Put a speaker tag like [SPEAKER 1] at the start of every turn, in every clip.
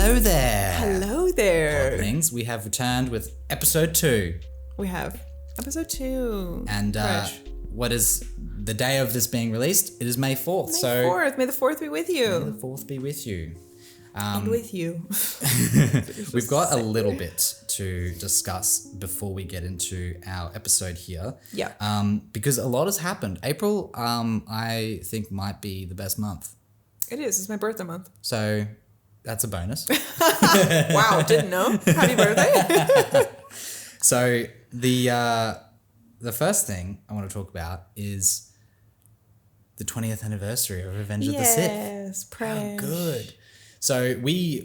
[SPEAKER 1] Hello there.
[SPEAKER 2] Hello there.
[SPEAKER 1] Podlings. We have returned with episode 2.
[SPEAKER 2] We have episode 2.
[SPEAKER 1] And what is the day of this being released? It is May 4th.
[SPEAKER 2] May 4th. May the 4th be with you.
[SPEAKER 1] May the 4th be with you.
[SPEAKER 2] And with you.
[SPEAKER 1] We've got a little bit to discuss before we get into our episode here.
[SPEAKER 2] Yeah.
[SPEAKER 1] Because a lot has happened. April, I think, might be the best month.
[SPEAKER 2] It is. It's my birthday month.
[SPEAKER 1] So that's a bonus.
[SPEAKER 2] Wow, didn't know. Happy birthday.
[SPEAKER 1] So the first thing I want to talk about is the 20th anniversary of Revenge of the Sith.
[SPEAKER 2] Yes, praise.
[SPEAKER 1] How good. So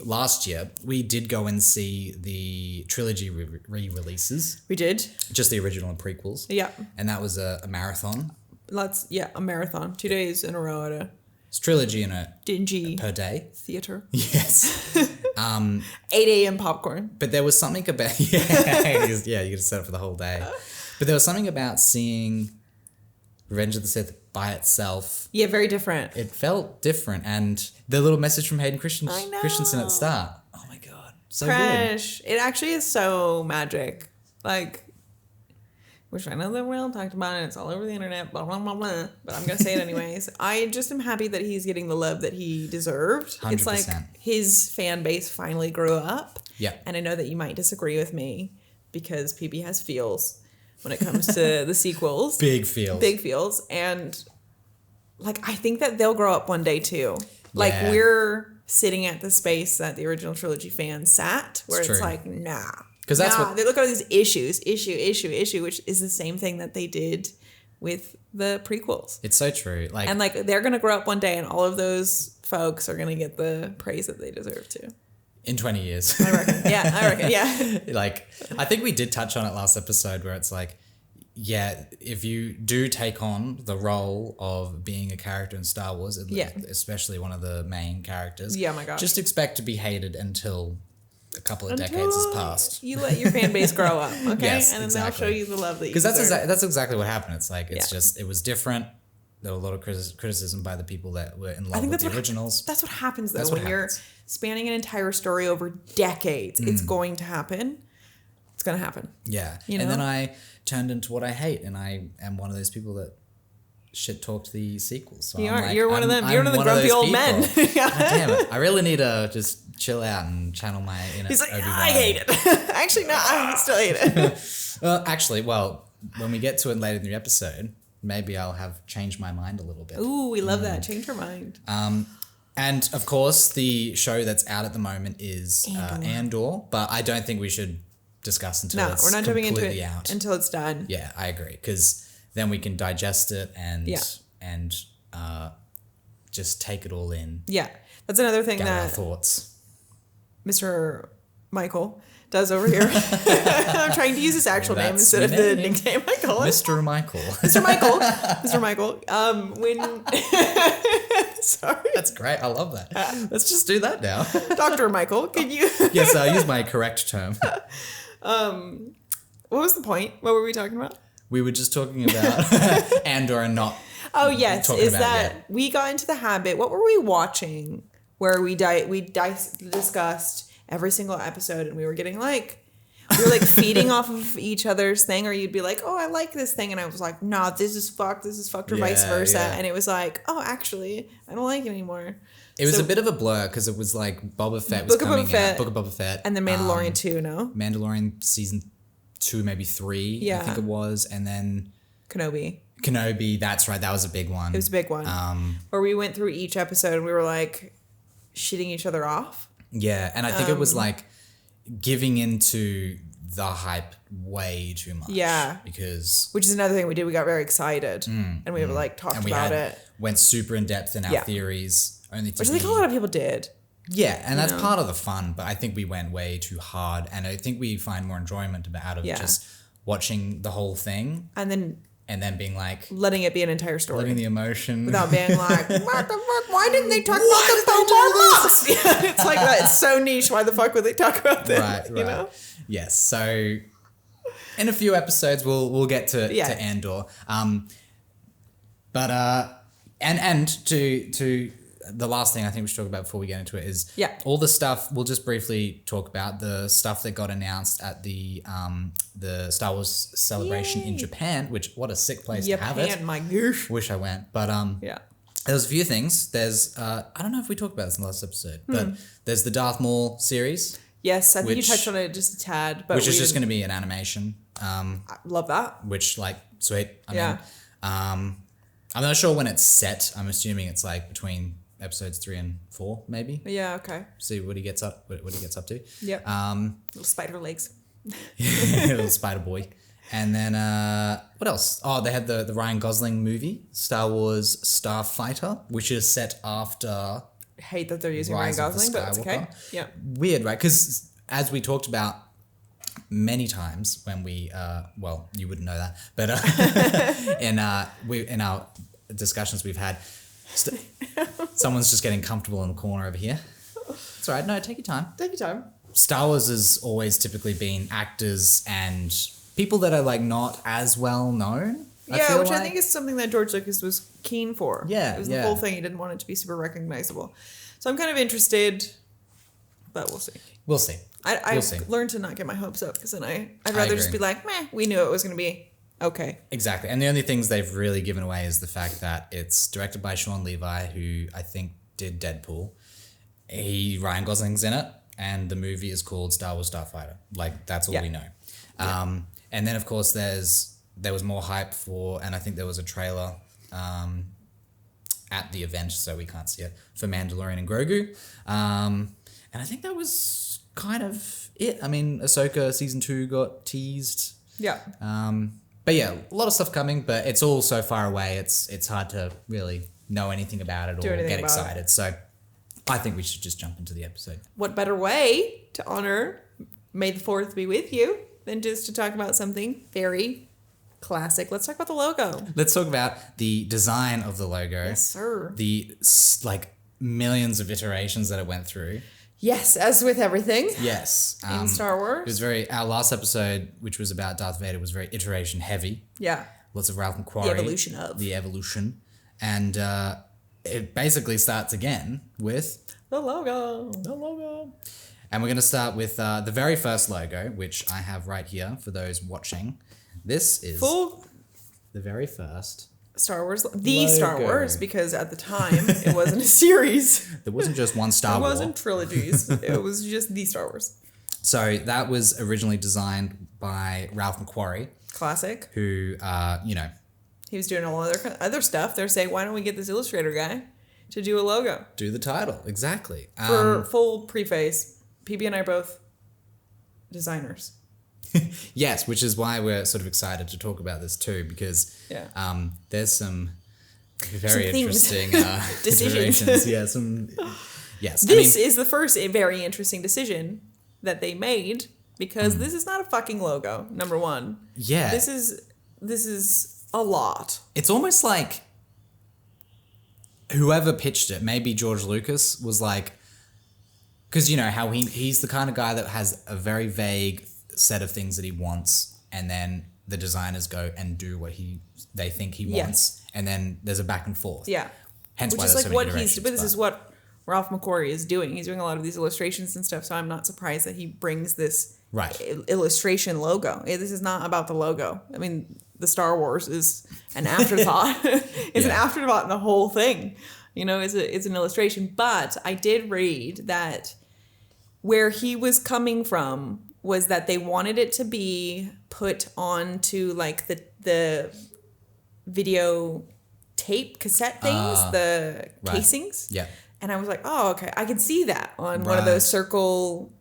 [SPEAKER 1] last year, we did go and see the Trilogy re-releases.
[SPEAKER 2] We did.
[SPEAKER 1] Just the original and prequels.
[SPEAKER 2] Yeah.
[SPEAKER 1] And that was a marathon.
[SPEAKER 2] A marathon. 2 days in a row at a
[SPEAKER 1] It's Trilogy in a
[SPEAKER 2] dingy
[SPEAKER 1] per day.
[SPEAKER 2] theater.
[SPEAKER 1] Yes.
[SPEAKER 2] 8 a.m. popcorn.
[SPEAKER 1] But there was something about you got to set up for the whole day. But there was something about seeing Revenge of the Sith by itself.
[SPEAKER 2] Yeah, very different.
[SPEAKER 1] It felt different, and the little message from Hayden
[SPEAKER 2] I know.
[SPEAKER 1] Christensen at the start. Oh my god, so
[SPEAKER 2] Fresh. It actually is so magic. Like, which I know that Will talked about it. It's all over the internet, blah, blah, blah, blah. But I'm going to say it anyways. I just am happy that he's getting the love that he deserved.
[SPEAKER 1] 100%.
[SPEAKER 2] It's like his fan base finally grew up.
[SPEAKER 1] Yeah.
[SPEAKER 2] And I know that you might disagree with me because PB has feels when it comes to the sequels.
[SPEAKER 1] Big feels.
[SPEAKER 2] And like, I think that they'll grow up one day too. Like,
[SPEAKER 1] Yeah.
[SPEAKER 2] we're sitting at the space that the original trilogy fans sat, where it's like, nah.
[SPEAKER 1] Because that's what
[SPEAKER 2] they look at all these issues, issue, which is the same thing that they did with the prequels.
[SPEAKER 1] it's so true. Like,
[SPEAKER 2] And like, they're gonna grow up one day, and all of those folks are gonna get the praise that they deserve to.
[SPEAKER 1] in 20 years.
[SPEAKER 2] I reckon. Yeah.
[SPEAKER 1] Like, I think we did touch on it last episode where it's like, yeah, if you do take on the role of being a character in Star Wars, especially one of the main characters,
[SPEAKER 2] Yeah, my gosh.
[SPEAKER 1] just expect to be hated until a couple of decades has passed.
[SPEAKER 2] You let your fan base grow up, okay?
[SPEAKER 1] Yes,
[SPEAKER 2] and then
[SPEAKER 1] exactly.
[SPEAKER 2] they'll show you the love that you
[SPEAKER 1] Because
[SPEAKER 2] deserve.
[SPEAKER 1] that's exactly what happened. It's like, it's
[SPEAKER 2] Yeah.
[SPEAKER 1] just, it was different. There were a lot of criticism by the people that were in love
[SPEAKER 2] I think
[SPEAKER 1] with
[SPEAKER 2] that's
[SPEAKER 1] the originals.
[SPEAKER 2] That's what happens though.
[SPEAKER 1] That's
[SPEAKER 2] when
[SPEAKER 1] what
[SPEAKER 2] you're
[SPEAKER 1] happens.
[SPEAKER 2] spanning an entire story over decades, it's going to happen. It's going to happen.
[SPEAKER 1] Yeah.
[SPEAKER 2] You
[SPEAKER 1] And
[SPEAKER 2] know?
[SPEAKER 1] then I turned into what I hate, and I am one of those people that shit talked the sequels. So
[SPEAKER 2] You're one of them. You're one of the grumpy old men.
[SPEAKER 1] God damn it. I really need to just chill out and channel my inner
[SPEAKER 2] He's like,
[SPEAKER 1] Obi-Wan.
[SPEAKER 2] I hate it. Actually, no, I still hate it.
[SPEAKER 1] Well, when we get to it later in the episode, maybe I'll have changed my mind a little bit.
[SPEAKER 2] Ooh, we love that. Change your mind.
[SPEAKER 1] And of course, the show that's out at the moment is Andor, but I don't think we should discuss until
[SPEAKER 2] No,
[SPEAKER 1] it's
[SPEAKER 2] we're not jumping into
[SPEAKER 1] completely
[SPEAKER 2] it
[SPEAKER 1] out.
[SPEAKER 2] until it's done.
[SPEAKER 1] Yeah, I agree, because then we can digest it and just take it all in,
[SPEAKER 2] Yeah. That's another thing
[SPEAKER 1] gather our
[SPEAKER 2] that
[SPEAKER 1] thoughts.
[SPEAKER 2] Mr. Michael does over here. I'm trying to use his actual name
[SPEAKER 1] That's
[SPEAKER 2] instead of the
[SPEAKER 1] name.
[SPEAKER 2] nickname I call him.
[SPEAKER 1] Mr. Michael.
[SPEAKER 2] Mr. Michael. When sorry.
[SPEAKER 1] That's great. I love that. Let's just do that now.
[SPEAKER 2] Dr. Michael, can you
[SPEAKER 1] Yes, I use my correct term.
[SPEAKER 2] what was the point? What were we talking about?
[SPEAKER 1] We were just talking about Andor and not.
[SPEAKER 2] Oh yes,
[SPEAKER 1] talking
[SPEAKER 2] is
[SPEAKER 1] about
[SPEAKER 2] that
[SPEAKER 1] it yet.
[SPEAKER 2] we got into the habit. What were we watching where we discussed every single episode, and we were getting like feeding off of each other's thing, or you'd be like, oh, I like this thing, and I was like, nah, this is fucked, or vice versa, and it was like, oh, actually, I don't like it anymore.
[SPEAKER 1] It was a bit of a blur because it was like Boba Fett was coming out, Book of Boba Fett,
[SPEAKER 2] and then Mandalorian 2, no?
[SPEAKER 1] Mandalorian season 2, maybe 3, I think it was, and then Kenobi, that's right, that was a big one.
[SPEAKER 2] It was a big one. Where we went through each episode and we were like shitting each other off.
[SPEAKER 1] Yeah, and I think it was like giving into the hype way too much.
[SPEAKER 2] Yeah.
[SPEAKER 1] Because...
[SPEAKER 2] Which is another thing we did. We got very excited and we were like talked about it.
[SPEAKER 1] Went super in depth in our theories.
[SPEAKER 2] Which I think a lot of people did.
[SPEAKER 1] Yeah, and that's part of the fun, but I think we went way too hard, and I think we find more enjoyment out of just watching the whole thing
[SPEAKER 2] and then
[SPEAKER 1] being like...
[SPEAKER 2] letting it be an entire story.
[SPEAKER 1] Letting the emotion...
[SPEAKER 2] Without being like, what the fuck? Why didn't they talk about the Bomar Box? Yeah, it's like that. It's so niche. Why the fuck would they talk about this?
[SPEAKER 1] Right.
[SPEAKER 2] You know?
[SPEAKER 1] Yes. So in a few episodes, we'll get to Andor. But to the last thing I think we should talk about before we get into it is
[SPEAKER 2] Yeah.
[SPEAKER 1] all the stuff. We'll just briefly talk about the stuff that got announced at the Star Wars celebration in Japan, which what a sick place to have it.
[SPEAKER 2] Japan, my gosh.
[SPEAKER 1] Wish I went, but
[SPEAKER 2] Yeah.
[SPEAKER 1] there's a few things. There's I don't know if we talked about this in the last episode, but there's the Darth Maul series,
[SPEAKER 2] Yes, I think you touched on it just a tad, but
[SPEAKER 1] which is just going to be an animation.
[SPEAKER 2] I love that.
[SPEAKER 1] Which like sweet. I mean, I'm not sure when it's set. I'm assuming it's like between episodes 3 and 4, maybe.
[SPEAKER 2] Yeah. Okay.
[SPEAKER 1] See what he gets up. What he gets up to.
[SPEAKER 2] Yep. Little spider legs.
[SPEAKER 1] Little spider boy. And then what else? Oh, they had the Ryan Gosling movie, Star Wars Starfighter, which is set after.
[SPEAKER 2] I hate that they're using
[SPEAKER 1] Rise
[SPEAKER 2] Ryan
[SPEAKER 1] of the
[SPEAKER 2] Gosling, but it's okay.
[SPEAKER 1] Skywalker.
[SPEAKER 2] Yeah.
[SPEAKER 1] Weird, right? Because as we talked about many times when we, well, you wouldn't know that, but in our discussions we've had, someone's just getting comfortable in the corner over here. It's all right. No, take your time.
[SPEAKER 2] Take your time.
[SPEAKER 1] Star Wars has always typically been actors and people that are like not as well known.
[SPEAKER 2] Yeah, which I think is something that George Lucas was keen for.
[SPEAKER 1] Yeah,
[SPEAKER 2] it was the whole thing. He didn't want it to be super recognizable. So I'm kind of interested, but we'll see.
[SPEAKER 1] We'll see.
[SPEAKER 2] I've learned to not get my hopes up because then I'd rather just be like, meh, we knew it was going to be okay.
[SPEAKER 1] Exactly. And the only things they've really given away is the fact that it's directed by Sean Levi, who I think did Deadpool. Ryan Gosling's in it, and the movie is called Star Wars Starfighter. Like, that's all we know. And then, of course, there was more hype for, and I think there was a trailer at the event, so we can't see it, for Mandalorian and Grogu. And I think that was kind of it. I mean, Ahsoka season 2 got teased.
[SPEAKER 2] Yeah.
[SPEAKER 1] But yeah, a lot of stuff coming, but it's all so far away. It's hard to really know anything about it or get excited. So I think we should just jump into the episode.
[SPEAKER 2] What better way to honor May the 4th be with you than just to talk about something very classic. Let's talk about the logo.
[SPEAKER 1] Let's talk about the design of the logo.
[SPEAKER 2] Yes, sir.
[SPEAKER 1] The like millions of iterations that it went through.
[SPEAKER 2] Yes, as with everything.
[SPEAKER 1] Yes.
[SPEAKER 2] In Star Wars.
[SPEAKER 1] It was our last episode, which was about Darth Vader, was very iteration heavy.
[SPEAKER 2] Yeah.
[SPEAKER 1] Lots of Ralph McQuarrie. The evolution. And it basically starts again with
[SPEAKER 2] the logo.
[SPEAKER 1] And we're going to start with the very first logo, which I have right here for those watching. This is the very first
[SPEAKER 2] Star Wars.
[SPEAKER 1] Logo.
[SPEAKER 2] Star Wars, because at the time it wasn't a series.
[SPEAKER 1] There wasn't just one Star Wars.
[SPEAKER 2] It wasn't trilogies. It was just the Star Wars.
[SPEAKER 1] So that was originally designed by Ralph McQuarrie.
[SPEAKER 2] Classic.
[SPEAKER 1] Who,
[SPEAKER 2] he was doing all other stuff. They're saying, why don't we get this illustrator guy to do a logo?
[SPEAKER 1] Do the title, exactly.
[SPEAKER 2] For full preface, PB and I are both designers.
[SPEAKER 1] Yes, which is why we're sort of excited to talk about this too, because there's some very interesting
[SPEAKER 2] decisions. This is the first very interesting decision that they made, because this is not a fucking logo, number one.
[SPEAKER 1] Yeah.
[SPEAKER 2] This is a lot.
[SPEAKER 1] It's almost like whoever pitched it, maybe George Lucas, was like, because you know how he's the kind of guy that has a very vague set of things that he wants, and then the designers go and do what they think he wants, and then there's a back and forth.
[SPEAKER 2] Yeah.
[SPEAKER 1] Hence why
[SPEAKER 2] there's
[SPEAKER 1] there's
[SPEAKER 2] like
[SPEAKER 1] so many
[SPEAKER 2] what
[SPEAKER 1] iterations,
[SPEAKER 2] this is what Ralph McQuarrie is doing. He's doing a lot of these illustrations and stuff, so I'm not surprised that he brings this illustration logo. This is not about the logo. I mean, the Star Wars is an afterthought. It's an afterthought in the whole thing. You know, it's an illustration. But I did read that where he was coming from was that they wanted it to be put onto like the video tape cassette things, the casings.
[SPEAKER 1] Yeah.
[SPEAKER 2] And I was like, oh, okay, I can see that on one of those circle,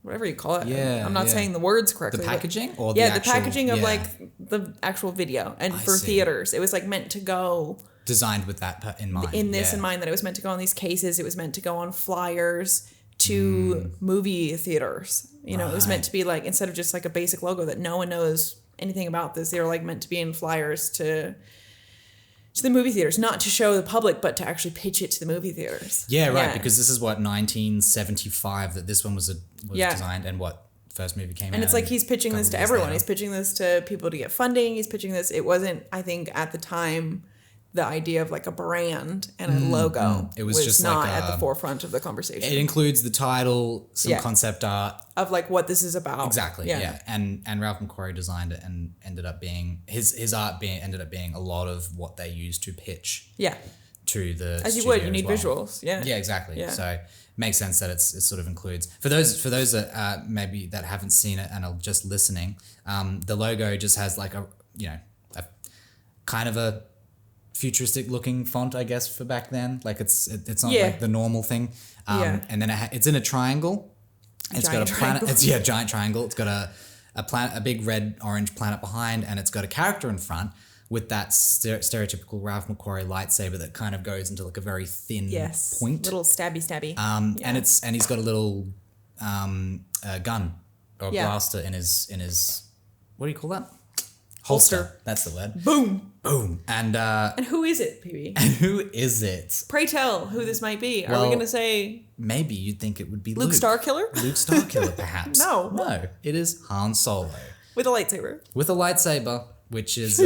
[SPEAKER 2] whatever you call it.
[SPEAKER 1] Yeah.
[SPEAKER 2] I'm not saying the words correctly.
[SPEAKER 1] The packaging? Or
[SPEAKER 2] the packaging of like the actual video. And for theaters, it was like meant to go.
[SPEAKER 1] Designed with that in mind.
[SPEAKER 2] In mind, that it was meant to go on these cases. It was meant to go on flyers to movie theaters. You know, it was meant to be like, instead of just like a basic logo that no one knows anything about this, they were like meant to be in flyers to the movie theaters, not to show the public, but to actually pitch it to the movie theaters.
[SPEAKER 1] Yeah, right. Yeah. Because this is what 1975 that this one was designed, and what first movie came out.
[SPEAKER 2] And it's like he's pitching this to everyone. He's pitching this to people to get funding. He's pitching this. It wasn't, I think, at the time the idea of like a brand and a logo
[SPEAKER 1] It was just
[SPEAKER 2] not
[SPEAKER 1] like
[SPEAKER 2] at the forefront of the conversation.
[SPEAKER 1] It includes the title, some concept art.
[SPEAKER 2] Of like what this is about.
[SPEAKER 1] Exactly, yeah. And Ralph McQuarrie designed it and ended up being, his art ended up being a lot of what they used to pitch to the
[SPEAKER 2] As you would, you need
[SPEAKER 1] well.
[SPEAKER 2] visuals. Yeah.
[SPEAKER 1] Yeah, exactly. Yeah. So makes sense that it sort of includes, for those that maybe that haven't seen it and are just listening, the logo just has like a kind of a futuristic looking font, I guess, for back then. Like it's not like the normal thing. And then it's in a triangle. It's got a planet. It's giant triangle. It's got a big red orange planet behind, and it's got a character in front with that stereotypical Ralph McQuarrie lightsaber that kind of goes into like a very thin point,
[SPEAKER 2] little stabby.
[SPEAKER 1] And he's got a little gun or blaster in his what do you call that? Holster. That's the word.
[SPEAKER 2] Boom.
[SPEAKER 1] And
[SPEAKER 2] who is it, PB?
[SPEAKER 1] And who is it?
[SPEAKER 2] Pray tell who this might be. Are we going to say...
[SPEAKER 1] Maybe you'd think it would be
[SPEAKER 2] Luke Starkiller?
[SPEAKER 1] Luke Starkiller, perhaps. No. It is Han Solo.
[SPEAKER 2] With a lightsaber.
[SPEAKER 1] With a lightsaber, which is...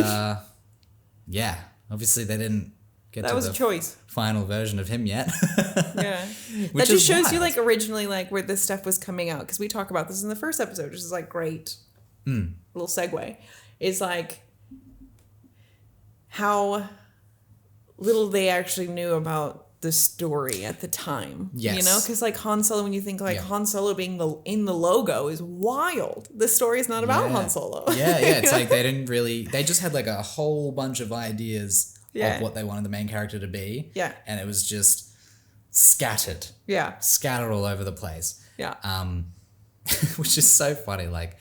[SPEAKER 1] obviously they didn't get
[SPEAKER 2] that
[SPEAKER 1] to
[SPEAKER 2] was
[SPEAKER 1] the
[SPEAKER 2] a choice.
[SPEAKER 1] Final version of him yet.
[SPEAKER 2] That just shows you like originally like where this stuff was coming out, because we talk about this in the first episode, which is like great little segue. Is like how little they actually knew about the story at the time.
[SPEAKER 1] Yes.
[SPEAKER 2] You know, because like Han Solo, when you think like Han Solo being in the logo is wild. The story is not about Han Solo.
[SPEAKER 1] It's like they just had like a whole bunch of ideas of what they wanted the main character to be. Yeah. And it was just scattered. Yeah. Scattered all over the place. Yeah. Which is so funny, like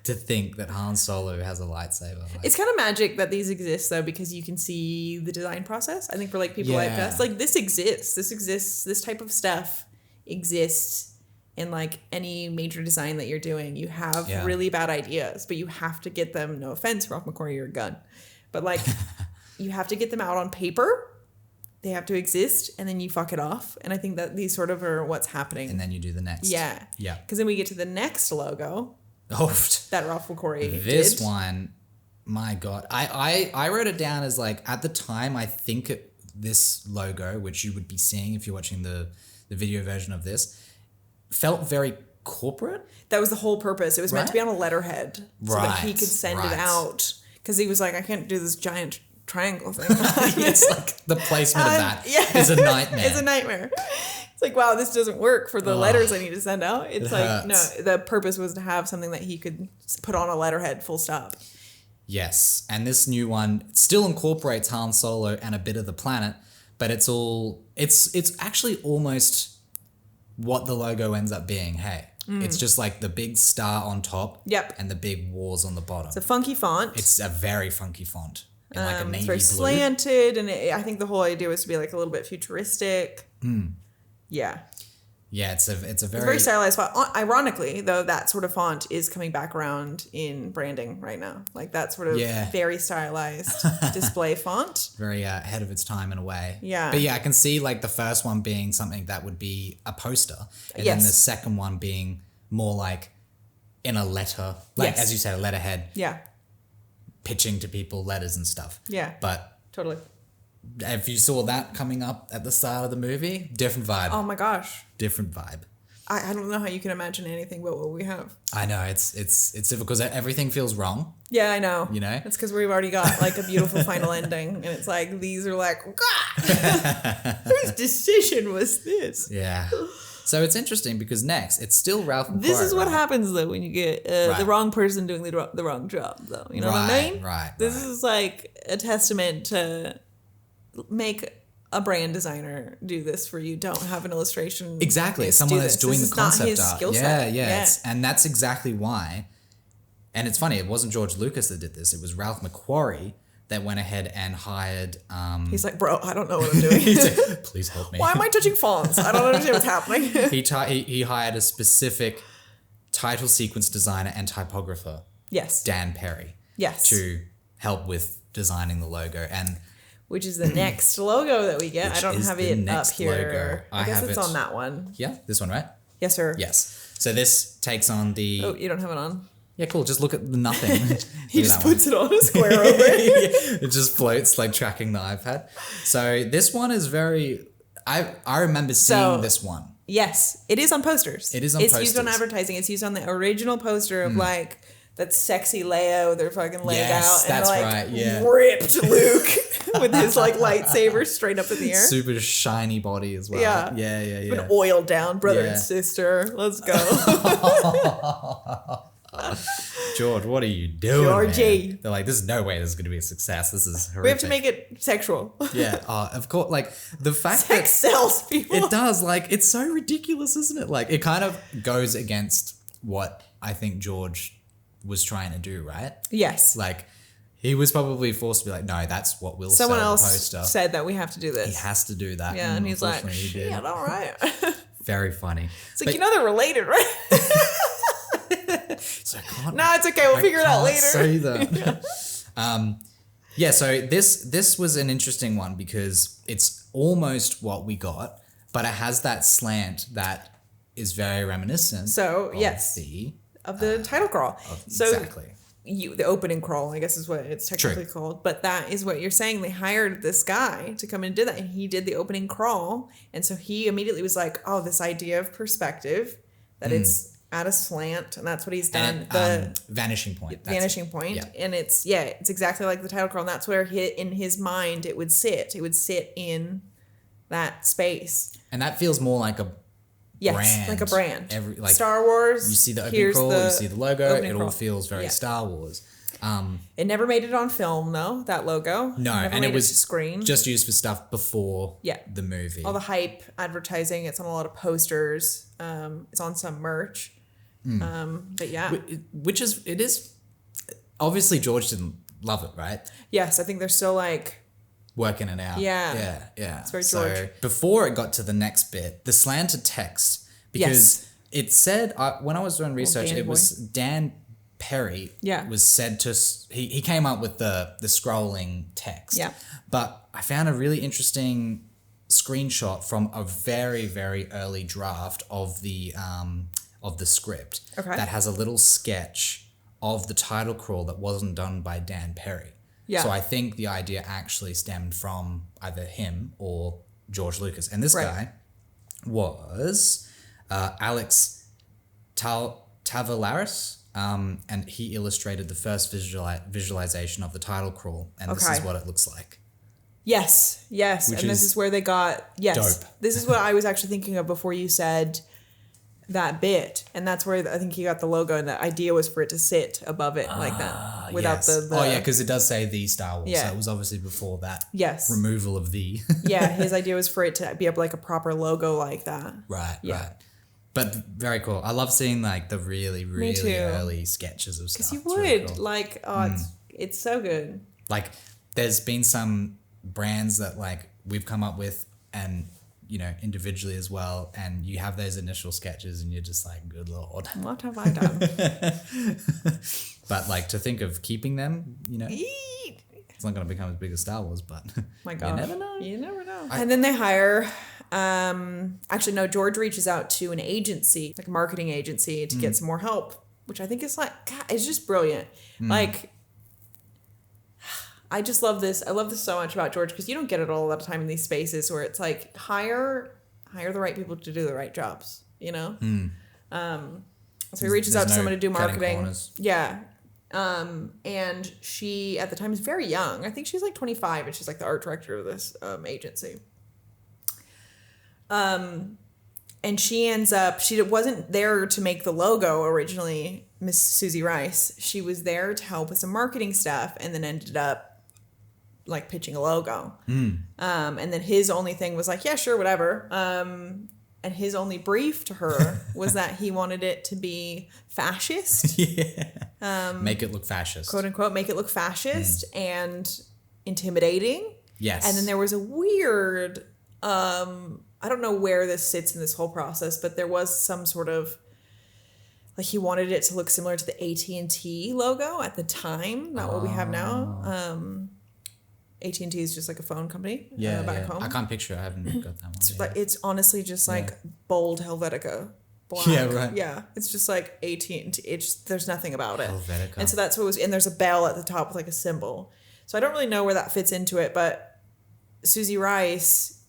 [SPEAKER 1] to think that Han Solo has a lightsaber. Like,
[SPEAKER 2] it's kind of magic that these exist though, because you can see the design process. I think for like people like us, like this exists. This type of stuff exists in like any major design that you're doing. You have really bad ideas, but you have to get them, no offense, Ralph McQuarrie, you're a gun. But like you have to get them out on paper. They have to exist, and then you fuck it off. And I think that these sort of are what's happening.
[SPEAKER 1] And then you do the next.
[SPEAKER 2] Yeah. Yeah. Because then we get to the next logo. That Ralph McQuarrie did.
[SPEAKER 1] This one, my God. I wrote it down as like, at the time, I think this logo, which you would be seeing if you're watching the video version of this, felt very corporate.
[SPEAKER 2] That was the whole purpose. It was meant to be on a letterhead so that he could send it out. Because he was like, I can't do this giant triangle thing.
[SPEAKER 1] It's like the placement of that is a nightmare.
[SPEAKER 2] It's a nightmare. It's like, wow, this doesn't work for the letters I need to send out. It's like, hurts. No, the purpose was to have something that he could put on a letterhead, full stop.
[SPEAKER 1] Yes, and this new one still incorporates Han Solo and a bit of the planet, but it's actually almost what the logo ends up being, hey. It's just like the big star on top and the big wars on the bottom.
[SPEAKER 2] It's a funky font.
[SPEAKER 1] It's a very funky font. In like a navy
[SPEAKER 2] it's very
[SPEAKER 1] blue.
[SPEAKER 2] Slanted, and I think the whole idea was to be like a little bit futuristic. Yeah.
[SPEAKER 1] Yeah, it's a
[SPEAKER 2] very stylized font. Ironically, though, that sort of font is coming back around in branding right now. Like that sort of very stylized display font.
[SPEAKER 1] Very ahead of its time in a way.
[SPEAKER 2] Yeah.
[SPEAKER 1] But yeah, I can see like the first one being something that would be a poster. And then the second one being more like in a letter. Like, as you said, a letterhead. Yeah. Pitching to people letters and stuff.
[SPEAKER 2] Yeah.
[SPEAKER 1] But
[SPEAKER 2] totally.
[SPEAKER 1] If you saw that coming up at the start of the movie, different vibe.
[SPEAKER 2] Oh my gosh.
[SPEAKER 1] Different vibe.
[SPEAKER 2] I don't know how you can imagine anything but what we have.
[SPEAKER 1] I know, it's difficult because everything feels wrong.
[SPEAKER 2] Yeah, I know.
[SPEAKER 1] You know?
[SPEAKER 2] It's because we've already got like a beautiful final ending, and it's like these are like, God, whose decision was this?
[SPEAKER 1] Yeah. So it's interesting because next, it's still Ralph McQuarrie.
[SPEAKER 2] This is what happens, though, when you get the wrong person doing the wrong job, though. You know what I mean?
[SPEAKER 1] Right.
[SPEAKER 2] This is like a testament to make a brand designer do this for you. Don't have an illustration.
[SPEAKER 1] Exactly. Someone that's doing the concept art.
[SPEAKER 2] Yeah.
[SPEAKER 1] And that's exactly why. And it's funny, it wasn't George Lucas that did this. It was Ralph McQuarrie that went ahead and hired...
[SPEAKER 2] He's like, bro, I don't know what I'm doing.
[SPEAKER 1] He's like, please help me.
[SPEAKER 2] Why am I touching fonts? I don't understand what's happening.
[SPEAKER 1] He hired a specific title sequence designer and typographer.
[SPEAKER 2] Yes.
[SPEAKER 1] Dan Perri.
[SPEAKER 2] Yes.
[SPEAKER 1] To help with designing the logo. And
[SPEAKER 2] which is the next logo that we get. I don't have it up here.
[SPEAKER 1] Logo.
[SPEAKER 2] I guess it's on that one.
[SPEAKER 1] Yeah, this one, right?
[SPEAKER 2] Yes, sir.
[SPEAKER 1] Yes. So this takes on the...
[SPEAKER 2] Oh, you don't have it on?
[SPEAKER 1] yeah, cool. Just look at the nothing.
[SPEAKER 2] He just puts it on a square over it.
[SPEAKER 1] It just floats like tracking the iPad. So this one is very. I remember seeing this one.
[SPEAKER 2] Yes, it is on posters.
[SPEAKER 1] It is on
[SPEAKER 2] It's
[SPEAKER 1] posters.
[SPEAKER 2] used on advertising. It's used on the original poster of like that sexy Leo, their fucking leg out, and
[SPEAKER 1] that's
[SPEAKER 2] like
[SPEAKER 1] right, yeah.
[SPEAKER 2] ripped Luke with his like lightsaber straight up in the air.
[SPEAKER 1] Super shiny body as well.
[SPEAKER 2] Yeah.
[SPEAKER 1] Yeah.
[SPEAKER 2] Been oiled down, brother
[SPEAKER 1] Yeah.
[SPEAKER 2] and sister. Let's go.
[SPEAKER 1] George, what are you doing,
[SPEAKER 2] Georgie.
[SPEAKER 1] man? They're like, there's no way this is going to be a success. This is horrific.
[SPEAKER 2] We have to make it sexual.
[SPEAKER 1] Yeah, of course. Like, the fact
[SPEAKER 2] Sex sells people.
[SPEAKER 1] that it does, like, it's so ridiculous, isn't it? Like, it kind of goes against what I think George was trying to do, right?
[SPEAKER 2] Yes.
[SPEAKER 1] Like, he was probably forced to be like, no, that's what will
[SPEAKER 2] Someone
[SPEAKER 1] sell the
[SPEAKER 2] else
[SPEAKER 1] poster.
[SPEAKER 2] said that we have to do
[SPEAKER 1] He
[SPEAKER 2] this.
[SPEAKER 1] has to do that.
[SPEAKER 2] Yeah, and he's like,
[SPEAKER 1] unfortunately, he did.
[SPEAKER 2] shit, all right.
[SPEAKER 1] Very funny.
[SPEAKER 2] It's like, you know they're related, right?
[SPEAKER 1] So I can't,
[SPEAKER 2] No, it's okay. We'll figure it out
[SPEAKER 1] can't
[SPEAKER 2] later.
[SPEAKER 1] say that. Yeah, so this was an interesting one because it's almost what we got, but it has that slant that is very reminiscent
[SPEAKER 2] So,
[SPEAKER 1] of
[SPEAKER 2] yes. the title crawl.
[SPEAKER 1] Exactly.
[SPEAKER 2] The opening crawl, I guess is what it's technically called. But that is what you're saying. They hired this guy to come and do that. And he did the opening crawl. And so he immediately was like, oh, this idea of perspective, that it's at a slant. And that's what he's done.
[SPEAKER 1] And vanishing point. That's
[SPEAKER 2] vanishing
[SPEAKER 1] it.
[SPEAKER 2] point.
[SPEAKER 1] Yeah.
[SPEAKER 2] And it's exactly like the title crawl. And that's where in his mind it would sit. It would sit in that space.
[SPEAKER 1] And that feels more like a brand.
[SPEAKER 2] Like a brand.
[SPEAKER 1] Like
[SPEAKER 2] Star Wars.
[SPEAKER 1] You see the opening crawl, you see the logo, it all
[SPEAKER 2] crawl.
[SPEAKER 1] feels very Star Wars.
[SPEAKER 2] It never made it on film though, that logo.
[SPEAKER 1] No,
[SPEAKER 2] never
[SPEAKER 1] and
[SPEAKER 2] made
[SPEAKER 1] it was
[SPEAKER 2] to screen.
[SPEAKER 1] just used for stuff before
[SPEAKER 2] Yeah.
[SPEAKER 1] the movie.
[SPEAKER 2] All the hype, advertising, it's on a lot of posters. It's on some merch. But yeah.
[SPEAKER 1] Which is obviously George didn't love it, right?
[SPEAKER 2] Yes, I think they're still like
[SPEAKER 1] Working it out.
[SPEAKER 2] Yeah.
[SPEAKER 1] Yeah.
[SPEAKER 2] It's very
[SPEAKER 1] So
[SPEAKER 2] George.
[SPEAKER 1] before it got to the next bit, the slanted text, because it said, when I was doing research,
[SPEAKER 2] Danny
[SPEAKER 1] it was Dan Perri was said to, he came up with the scrolling text.
[SPEAKER 2] Yeah.
[SPEAKER 1] But I found a really interesting screenshot from a very, very early draft of the script that has a little sketch of the title crawl that wasn't done by Dan Perri.
[SPEAKER 2] Yeah.
[SPEAKER 1] So I think the idea actually stemmed from either him or George Lucas. And this guy was Alex Tavolaris, and he illustrated the first visualization of the title crawl. And this is what it looks like.
[SPEAKER 2] Yes.
[SPEAKER 1] Which
[SPEAKER 2] And this is where they got
[SPEAKER 1] dope.
[SPEAKER 2] This is what I was actually thinking of before you said that bit. And that's where I think he got the logo, and the idea was for it to sit above it like that. Without the
[SPEAKER 1] Oh yeah, because it does say the Star Wars.
[SPEAKER 2] Yeah.
[SPEAKER 1] So it was obviously before that
[SPEAKER 2] Yes.
[SPEAKER 1] removal of the.
[SPEAKER 2] Yeah, his idea was for it to be up like a proper logo like that.
[SPEAKER 1] Right.
[SPEAKER 2] Yeah.
[SPEAKER 1] But very cool. I love seeing like the really, really
[SPEAKER 2] too.
[SPEAKER 1] early sketches of stuff.
[SPEAKER 2] Because you
[SPEAKER 1] It's really
[SPEAKER 2] would
[SPEAKER 1] cool.
[SPEAKER 2] like, it's so good.
[SPEAKER 1] Like there's been some brands that like we've come up with and individually as well, and you have those initial sketches and you're just like, good Lord.
[SPEAKER 2] What have I done?
[SPEAKER 1] But like to think of keeping them, it's not going to become as big as Star Wars, but
[SPEAKER 2] My God.
[SPEAKER 1] you never know.
[SPEAKER 2] You never know. And then they hire, actually no, George reaches out to an agency, like a marketing agency, to get some more help, which I think is like, God, it's just brilliant. Like, I just love this. I love this so much about George, because you don't get it all the time in these spaces where it's like, hire the right people to do the right jobs, So he reaches out to someone to do marketing. Yeah. And she at the time is very young. I think she's like 25, and she's like the art director of this agency. And she ends up, she wasn't there to make the logo originally, Miss Suzy Rice. She was there to help with some marketing stuff, and then ended up like pitching a logo. And then his only thing was like, yeah, sure, whatever. And his only brief to her was that he wanted it to be fascist.
[SPEAKER 1] Make it look fascist.
[SPEAKER 2] Quote unquote, make it look fascist and intimidating.
[SPEAKER 1] Yes.
[SPEAKER 2] And then there was a weird, I don't know where this sits in this whole process, but there was some sort of, like he wanted it to look similar to the AT&T logo at the time, not what we have now. AT&T is just like a phone company back home.
[SPEAKER 1] I can't picture it. I haven't got that one.
[SPEAKER 2] Like it's honestly just like bold Helvetica. black.
[SPEAKER 1] Yeah, right.
[SPEAKER 2] Yeah, it's just like AT&T. There's nothing about it.
[SPEAKER 1] Helvetica.
[SPEAKER 2] And so that's what was, and there's a bell at the top with like a symbol. So I don't really know where that fits into it, but Suzy Rice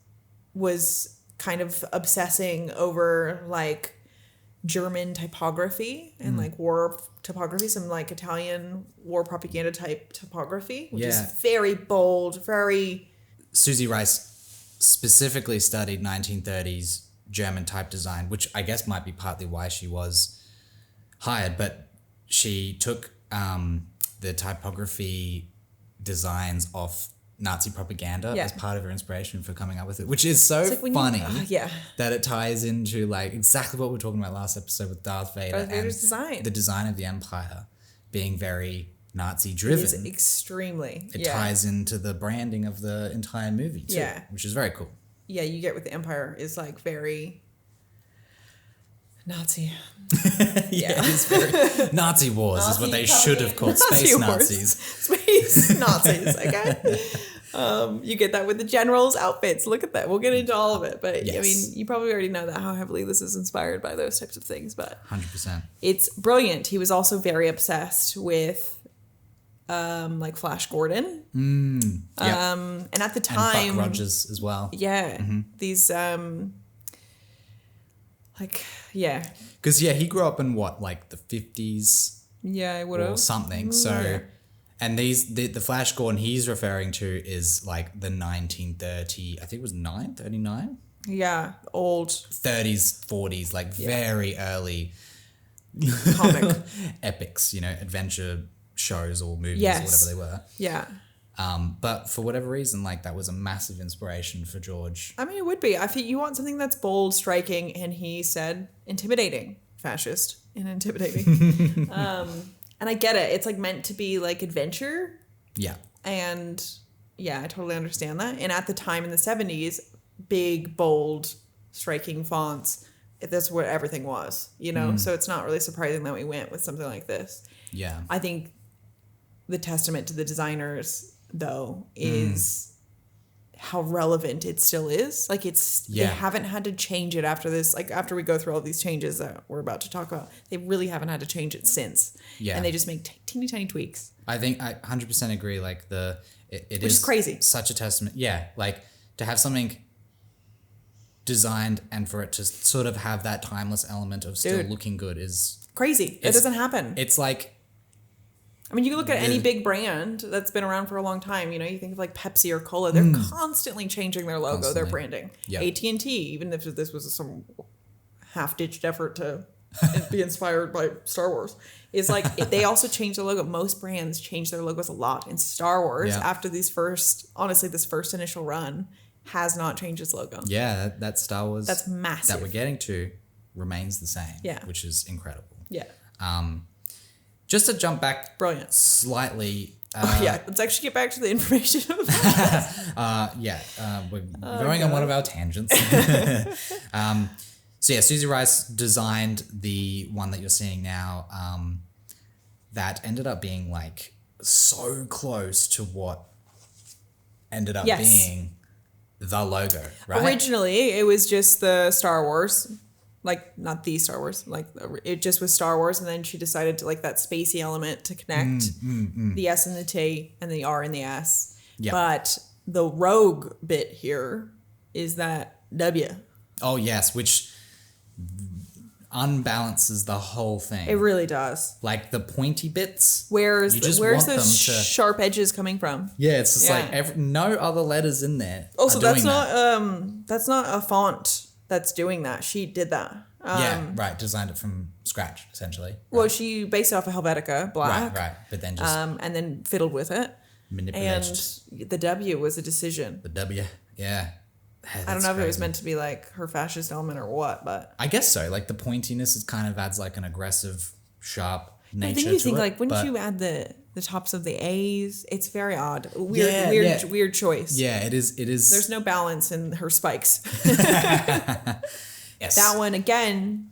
[SPEAKER 2] was kind of obsessing over like German typography and like war typography, some like Italian war propaganda type typography, which is very bold, very...
[SPEAKER 1] Suzy Rice specifically studied 1930s German type design, which I guess might be partly why she was hired, but she took the typography designs off Nazi propaganda as part of her inspiration for coming up with it, which is so funny that it ties into like exactly what we were talking about last episode with Darth Vader and
[SPEAKER 2] design.
[SPEAKER 1] The design of the Empire being very Nazi driven.
[SPEAKER 2] It is extremely.
[SPEAKER 1] It ties into the branding of the entire movie too, which is very cool.
[SPEAKER 2] Yeah, you get with the Empire is like very Nazi.
[SPEAKER 1] It is very Nazi wars is what they should have called. Space Nazis.
[SPEAKER 2] Space Nazis, okay? You get that with the generals' outfits. Look at that. We'll get into all of it. But I mean, you probably already know that how heavily this is inspired by those types of things. But
[SPEAKER 1] 100%.
[SPEAKER 2] It's brilliant. He was also very obsessed with like Flash Gordon. And at the time...
[SPEAKER 1] And Buck Rogers as well.
[SPEAKER 2] Yeah. These... Because,
[SPEAKER 1] he grew up in what, like the 50s?
[SPEAKER 2] Yeah, I would have.
[SPEAKER 1] Or something. So, and the Flash Gordon he's referring to is like the 1930, I think it was 39?
[SPEAKER 2] Yeah, old.
[SPEAKER 1] 30s, 40s, like very early
[SPEAKER 2] comic
[SPEAKER 1] epics, adventure shows or movies or whatever they were.
[SPEAKER 2] Yeah.
[SPEAKER 1] But for whatever reason, like that was a massive inspiration for George.
[SPEAKER 2] I mean, it would be. I think you want something that's bold, striking, and he said intimidating, fascist and intimidating. And I get it. It's like meant to be like adventure.
[SPEAKER 1] Yeah.
[SPEAKER 2] And I totally understand that. And at the time in the 70s, big, bold, striking fonts, that's what everything was, So it's not really surprising that we went with something like this.
[SPEAKER 1] Yeah.
[SPEAKER 2] I think the testament to the designers though is how relevant it still is. Like they haven't had to change it after this, like after we go through all these changes that we're about to talk about, they really haven't had to change it since. And they just make teeny tiny tweaks.
[SPEAKER 1] I think I 100% agree. Like it
[SPEAKER 2] Which is crazy.
[SPEAKER 1] Such a testament. Yeah. Like to have something designed and for it to sort of have that timeless element of still looking good is
[SPEAKER 2] crazy. It doesn't happen.
[SPEAKER 1] It's like,
[SPEAKER 2] I mean, you can look at any big brand that's been around for a long time. You think of like Pepsi or Cola. They're constantly changing their logo, their branding. Yep. AT&T, even if this was some half-ditched effort to be inspired by Star Wars, is like they also change the logo. Most brands change their logos a lot. In Star Wars, after this first initial run, has not changed its logo.
[SPEAKER 1] Yeah, that Star Wars
[SPEAKER 2] that's massive
[SPEAKER 1] that we're getting to remains the same.
[SPEAKER 2] Yeah,
[SPEAKER 1] which is incredible.
[SPEAKER 2] Yeah.
[SPEAKER 1] Just to jump back
[SPEAKER 2] brilliant
[SPEAKER 1] slightly.
[SPEAKER 2] Let's actually get back to the information.
[SPEAKER 1] We're going on one of our tangents. Suzy Rice designed the one that you're seeing now that ended up being like so close to what ended up being the logo, right?
[SPEAKER 2] Originally, it was just the Star Wars. Like, not the Star Wars. Like, it just was Star Wars, and then she decided to, like, that spacey element to connect the S and the T and the R and the S. Yep. But the rogue bit here is that W.
[SPEAKER 1] Oh, yes, which unbalances the whole thing.
[SPEAKER 2] It really does.
[SPEAKER 1] Like, the pointy bits.
[SPEAKER 2] Where's those sharp edges coming from?
[SPEAKER 1] Yeah, it's just like no other letters in there.
[SPEAKER 2] Also, that's not a font that's doing that. She did that.
[SPEAKER 1] Designed it from scratch, essentially.
[SPEAKER 2] Well, she based it off of Helvetica Black.
[SPEAKER 1] Right. But then just...
[SPEAKER 2] and then fiddled with it.
[SPEAKER 1] Manipulated.
[SPEAKER 2] And the W was a decision.
[SPEAKER 1] The W, yeah.
[SPEAKER 2] I don't know if it was meant to be like her fascist element or what, but...
[SPEAKER 1] I guess so. Like the pointiness, it kind of adds like an aggressive, sharp nature to it.
[SPEAKER 2] I think you think like, wouldn't you add the tops of the A's? It's very odd. Weird choice.
[SPEAKER 1] Yeah, it is.
[SPEAKER 2] There's no balance in her spikes.
[SPEAKER 1] Yes.
[SPEAKER 2] That one, again,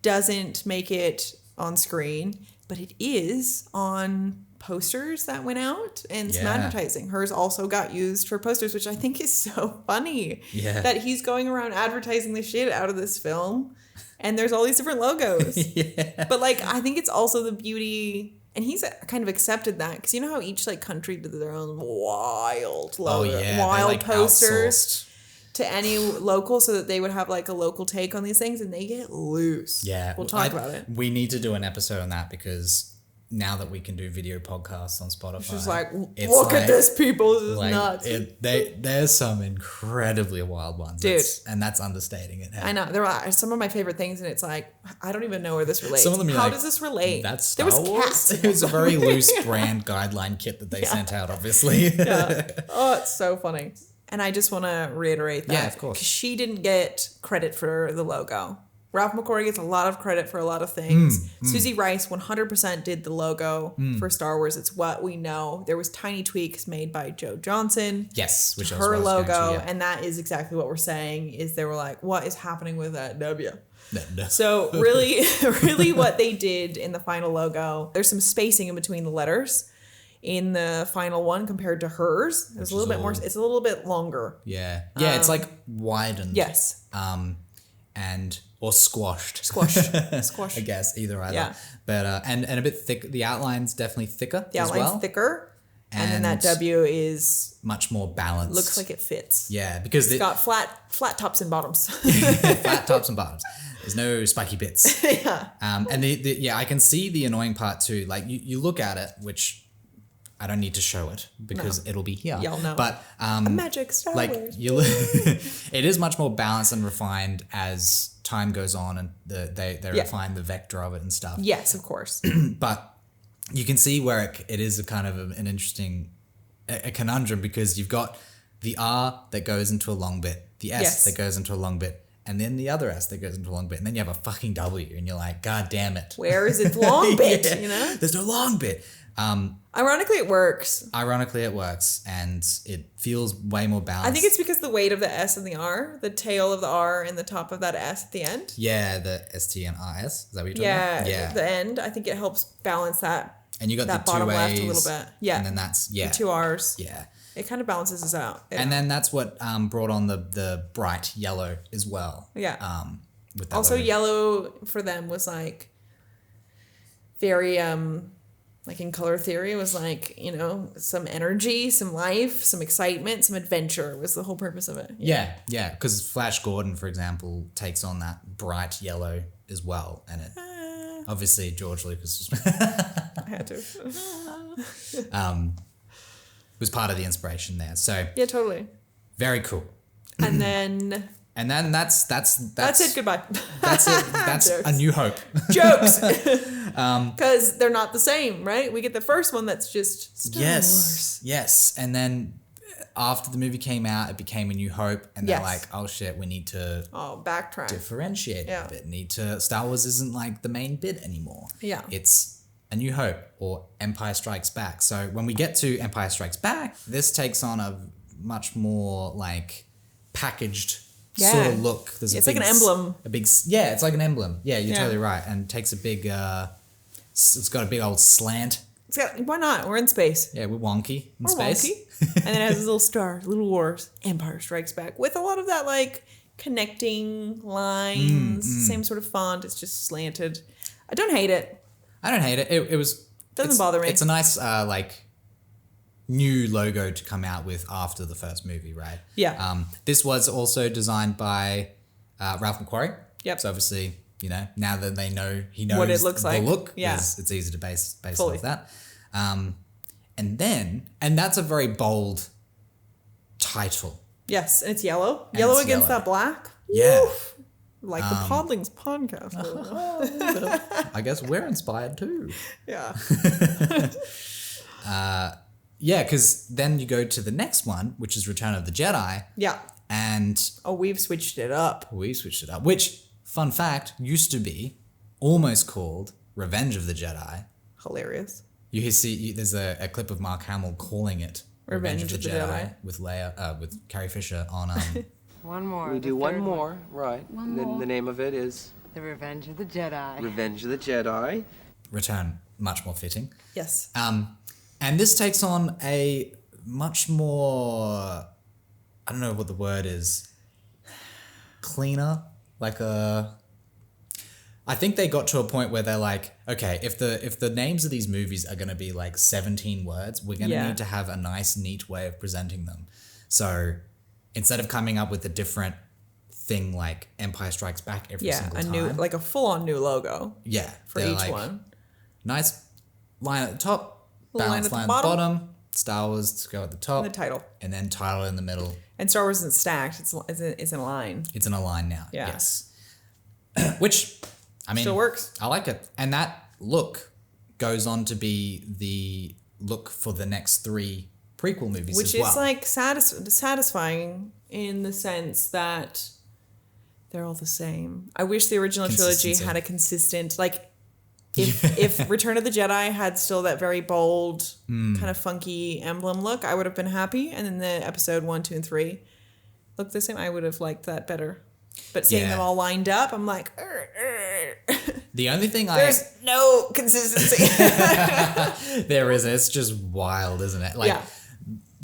[SPEAKER 2] doesn't make it on screen, but it is on posters that went out and some
[SPEAKER 1] Yeah.
[SPEAKER 2] advertising. Hers also got used for posters, which I think is so funny.
[SPEAKER 1] Yeah.
[SPEAKER 2] That he's going around advertising the shit out of this film, and there's all these different logos.
[SPEAKER 1] Yeah.
[SPEAKER 2] But like, I think it's also the beauty, and he's kind of accepted that, because you know how each like country did their own wild logo, wild
[SPEAKER 1] like
[SPEAKER 2] posters
[SPEAKER 1] outsourced.
[SPEAKER 2] to any local, so that they would have like a local take on these things, and they get loose.
[SPEAKER 1] Yeah.
[SPEAKER 2] We'll talk about it.
[SPEAKER 1] We need to do an episode on that, because now that we can do video podcasts on Spotify,
[SPEAKER 2] It's just like,
[SPEAKER 1] it's
[SPEAKER 2] look
[SPEAKER 1] like-
[SPEAKER 2] at this, people. This is
[SPEAKER 1] like,
[SPEAKER 2] nuts.
[SPEAKER 1] There's some incredibly wild ones.
[SPEAKER 2] Dude.
[SPEAKER 1] And that's understating it.
[SPEAKER 2] I know. There are some of my favorite things, and it's like, I don't even know where this relates.
[SPEAKER 1] Some of them you're
[SPEAKER 2] How
[SPEAKER 1] like,
[SPEAKER 2] does this relate?
[SPEAKER 1] That's
[SPEAKER 2] there
[SPEAKER 1] Star
[SPEAKER 2] was
[SPEAKER 1] Wars?
[SPEAKER 2] cats.
[SPEAKER 1] It was a very loose brand guideline kit that they sent out, obviously.
[SPEAKER 2] Yeah. Oh, it's so funny. And I just want to reiterate that.
[SPEAKER 1] Yeah, of course.
[SPEAKER 2] 'Cause she didn't get credit for the logo. Ralph McQuarrie gets a lot of credit for a lot of things. Suzy Rice 100% did the logo for Star Wars. It's what we know. There was tiny tweaks made by Joe Johnson.
[SPEAKER 1] Yes, which
[SPEAKER 2] Her
[SPEAKER 1] was
[SPEAKER 2] logo,
[SPEAKER 1] going to,
[SPEAKER 2] and that is exactly what we're saying. Is they were like, what is happening with that W?
[SPEAKER 1] No.
[SPEAKER 2] So really, really, what they did in the final logo, there's some spacing in between the letters in the final one compared to hers. It's a little bit more. It's a little bit longer.
[SPEAKER 1] Yeah. Yeah, it's like widened.
[SPEAKER 2] Yes.
[SPEAKER 1] Or squashed.
[SPEAKER 2] Squash.
[SPEAKER 1] I guess either.
[SPEAKER 2] Yeah.
[SPEAKER 1] But and a bit thick. The outline's definitely thicker
[SPEAKER 2] The
[SPEAKER 1] as
[SPEAKER 2] outline's
[SPEAKER 1] well.
[SPEAKER 2] thicker, and then that
[SPEAKER 1] And
[SPEAKER 2] W is
[SPEAKER 1] much more balanced.
[SPEAKER 2] looks like it fits.
[SPEAKER 1] Yeah, because
[SPEAKER 2] It's got flat tops and bottoms.
[SPEAKER 1] flat tops and bottoms. There's no spiky bits.
[SPEAKER 2] Yeah.
[SPEAKER 1] And I can see the annoying part too. Like you look at it, which I don't need to show it because it'll be here.
[SPEAKER 2] Y'all know.
[SPEAKER 1] But
[SPEAKER 2] A magic Star
[SPEAKER 1] like
[SPEAKER 2] Wars.
[SPEAKER 1] it is much more balanced and refined as time goes on, and they refine the vector of it and stuff.
[SPEAKER 2] Yes, of course.
[SPEAKER 1] But you can see where it is a kind of an interesting a conundrum, because you've got the R that goes into a long bit, the S
[SPEAKER 2] Yes.
[SPEAKER 1] that goes into a long bit, and then the other S that goes into a long bit, and then you have a fucking W, and you're like, God damn it.
[SPEAKER 2] Where is its long bit?
[SPEAKER 1] Yeah,
[SPEAKER 2] You know.
[SPEAKER 1] There's no long bit.
[SPEAKER 2] Ironically, it works.
[SPEAKER 1] Ironically, it works, and it feels way more balanced.
[SPEAKER 2] I think it's because the weight of the S and the R, the tail of the R and the top of that S at the end.
[SPEAKER 1] Yeah, the ST and RS. Is that what you're talking
[SPEAKER 2] Yeah,
[SPEAKER 1] about? Yeah.
[SPEAKER 2] the end. I think it helps balance that.
[SPEAKER 1] And you got
[SPEAKER 2] that
[SPEAKER 1] the two
[SPEAKER 2] bottom
[SPEAKER 1] A's,
[SPEAKER 2] left a little bit. Yeah.
[SPEAKER 1] And then that's,
[SPEAKER 2] The two R's.
[SPEAKER 1] Yeah.
[SPEAKER 2] It kind of balances us out.
[SPEAKER 1] And then that's what brought on the bright yellow as well.
[SPEAKER 2] Yeah.
[SPEAKER 1] With that
[SPEAKER 2] Also,
[SPEAKER 1] logo.
[SPEAKER 2] yellow for them was like very like in color theory, it was like, you know, some energy, some life, some excitement, some adventure was the whole purpose of it.
[SPEAKER 1] Yeah, because Flash Gordon, for example, takes on that bright yellow as well, and it obviously George Lucas
[SPEAKER 2] I had to.
[SPEAKER 1] was part of the inspiration there. So
[SPEAKER 2] Yeah, totally.
[SPEAKER 1] very cool.
[SPEAKER 2] And then
[SPEAKER 1] that's
[SPEAKER 2] it. Goodbye.
[SPEAKER 1] That's it. That's
[SPEAKER 2] Jokes.
[SPEAKER 1] A New Hope.
[SPEAKER 2] Jokes. Because they're not the same, right? We get the first one that's just Star Wars.
[SPEAKER 1] Yes. And then after the movie came out, it became A New Hope, and they're
[SPEAKER 2] Yes.
[SPEAKER 1] like, oh shit, we need to
[SPEAKER 2] Oh, backtrack.
[SPEAKER 1] differentiate
[SPEAKER 2] Yeah.
[SPEAKER 1] a bit. Star Wars isn't like the main bit anymore.
[SPEAKER 2] Yeah.
[SPEAKER 1] It's A New Hope or Empire Strikes Back. So when we get to Empire Strikes Back, this takes on a much more like packaged sort of look. There's
[SPEAKER 2] It's like an emblem.
[SPEAKER 1] It's like an emblem. Yeah, you're
[SPEAKER 2] Yeah.
[SPEAKER 1] totally right. And takes a big, it's got a big old slant.
[SPEAKER 2] It's got, why not? We're in space.
[SPEAKER 1] Yeah, we're wonky in
[SPEAKER 2] We're
[SPEAKER 1] space.
[SPEAKER 2] wonky. And then it has this little star, little wars, Empire Strikes Back, with a lot of that like connecting lines, same sort of font. It's just slanted. I don't hate it.
[SPEAKER 1] I don't hate it. It was
[SPEAKER 2] Doesn't bother me.
[SPEAKER 1] It's a nice like new logo to come out with after the first movie, right?
[SPEAKER 2] Yeah.
[SPEAKER 1] This was also designed by Ralph McQuarrie.
[SPEAKER 2] Yep.
[SPEAKER 1] So obviously, you know, now that he knows
[SPEAKER 2] What it looks
[SPEAKER 1] the
[SPEAKER 2] like.
[SPEAKER 1] look,
[SPEAKER 2] Yeah.
[SPEAKER 1] it's easy to base
[SPEAKER 2] Fully.
[SPEAKER 1] off that. And that's a very bold title.
[SPEAKER 2] Yes, and it's yellow.
[SPEAKER 1] And
[SPEAKER 2] Yellow
[SPEAKER 1] it's
[SPEAKER 2] against
[SPEAKER 1] yellow.
[SPEAKER 2] that black.
[SPEAKER 1] Yeah.
[SPEAKER 2] Woof. Like the Podlings podcast.
[SPEAKER 1] I guess we're inspired too.
[SPEAKER 2] Yeah.
[SPEAKER 1] Yeah, because then you go to the next one, which is Return of the Jedi,
[SPEAKER 2] Yeah.
[SPEAKER 1] and
[SPEAKER 2] Oh, we've switched it up.
[SPEAKER 1] we switched it up. Which, fun fact, used to be almost called Revenge of the Jedi.
[SPEAKER 2] Hilarious.
[SPEAKER 1] There's a clip of Mark Hamill calling it Revenge of the Jedi with with Carrie Fisher on
[SPEAKER 3] One more.
[SPEAKER 4] We
[SPEAKER 3] the
[SPEAKER 4] do one
[SPEAKER 3] third
[SPEAKER 4] more, right.
[SPEAKER 3] One
[SPEAKER 4] And then
[SPEAKER 3] more.
[SPEAKER 4] the name of it is
[SPEAKER 3] The Revenge of the Jedi.
[SPEAKER 4] Revenge of the Jedi.
[SPEAKER 1] Return, much more fitting.
[SPEAKER 2] Yes.
[SPEAKER 1] And this takes on a much more, I don't know what the word is, cleaner, I think they got to a point where they're like, okay, if the names of these movies are going to be like 17 words, we're going to need to have a nice, neat way of presenting them. So instead of coming up with a different thing like Empire Strikes Back every single time.
[SPEAKER 2] Yeah, a full-on new logo.
[SPEAKER 1] Yeah.
[SPEAKER 2] For each one.
[SPEAKER 1] Nice line at the top, balanced line at the bottom, Star Wars to go at the top.
[SPEAKER 2] And the title.
[SPEAKER 1] And then title in the middle.
[SPEAKER 2] And Star Wars isn't stacked, it's in a line.
[SPEAKER 1] It's in a line now,
[SPEAKER 2] yeah.
[SPEAKER 1] Yes. Which, I mean...
[SPEAKER 2] Still works.
[SPEAKER 1] I like it. And that look goes on to be the look for the next 3 prequel movies
[SPEAKER 2] which
[SPEAKER 1] as well.
[SPEAKER 2] Which is like satisfying in the sense that they're all the same. I wish the original trilogy had a consistent, like, if Return of the Jedi had still that very bold, kind of funky emblem look, I would have been happy. And then the episode 1, 2, and 3 looked the same. I would have liked that better. But seeing them all lined up, I'm like,
[SPEAKER 1] The only thing
[SPEAKER 2] there's no consistency.
[SPEAKER 1] There isn't. It's just wild, isn't it? Like,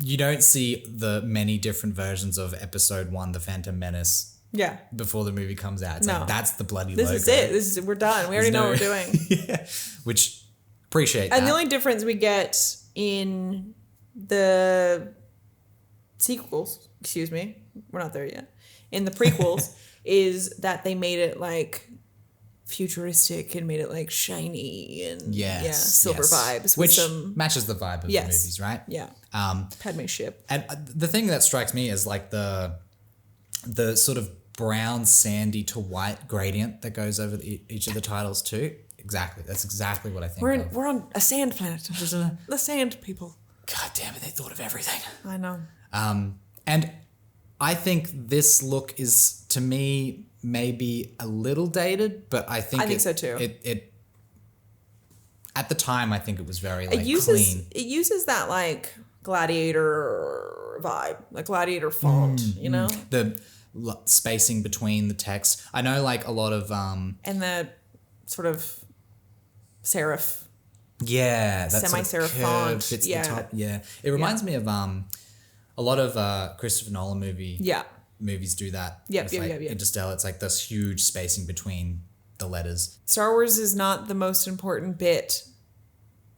[SPEAKER 1] you don't see the many different versions of episode 1, The Phantom Menace.
[SPEAKER 2] Yeah.
[SPEAKER 1] Before the movie comes out. It's like, that's the bloody logo.
[SPEAKER 2] This is it. We're done. We already know what we're doing.
[SPEAKER 1] Yeah. Which, appreciate that.
[SPEAKER 2] And the only difference we get in the sequels, we're not there yet, in the prequels, is that they made it like futuristic and made it like shiny and silver vibes.
[SPEAKER 1] Which matches the vibe of the movies, right?
[SPEAKER 2] Yeah. Padme ship.
[SPEAKER 1] And the thing that strikes me is like the sort of brown sandy to white gradient that goes over each of the titles too. Exactly. That's exactly what I think
[SPEAKER 2] We're on a sand planet. The sand people.
[SPEAKER 1] God damn it, they thought of everything.
[SPEAKER 2] I know.
[SPEAKER 1] And I think this look is, to me, maybe a little dated, but I think
[SPEAKER 2] so too.
[SPEAKER 1] It at the time, I think it was very like
[SPEAKER 2] clean.
[SPEAKER 1] It
[SPEAKER 2] uses that like gladiator vibe, like gladiator font, you know?
[SPEAKER 1] The spacing between the text. I know like a lot of
[SPEAKER 2] and the sort of serif.
[SPEAKER 1] Yeah, that
[SPEAKER 2] semi-serif
[SPEAKER 1] sort of
[SPEAKER 2] font.
[SPEAKER 1] Fits the top. Yeah. It reminds me of a lot of Christopher Nolan movies do that.
[SPEAKER 2] Yep.
[SPEAKER 1] Interstellar, it's like this huge spacing between the letters.
[SPEAKER 2] Star Wars is not the most important bit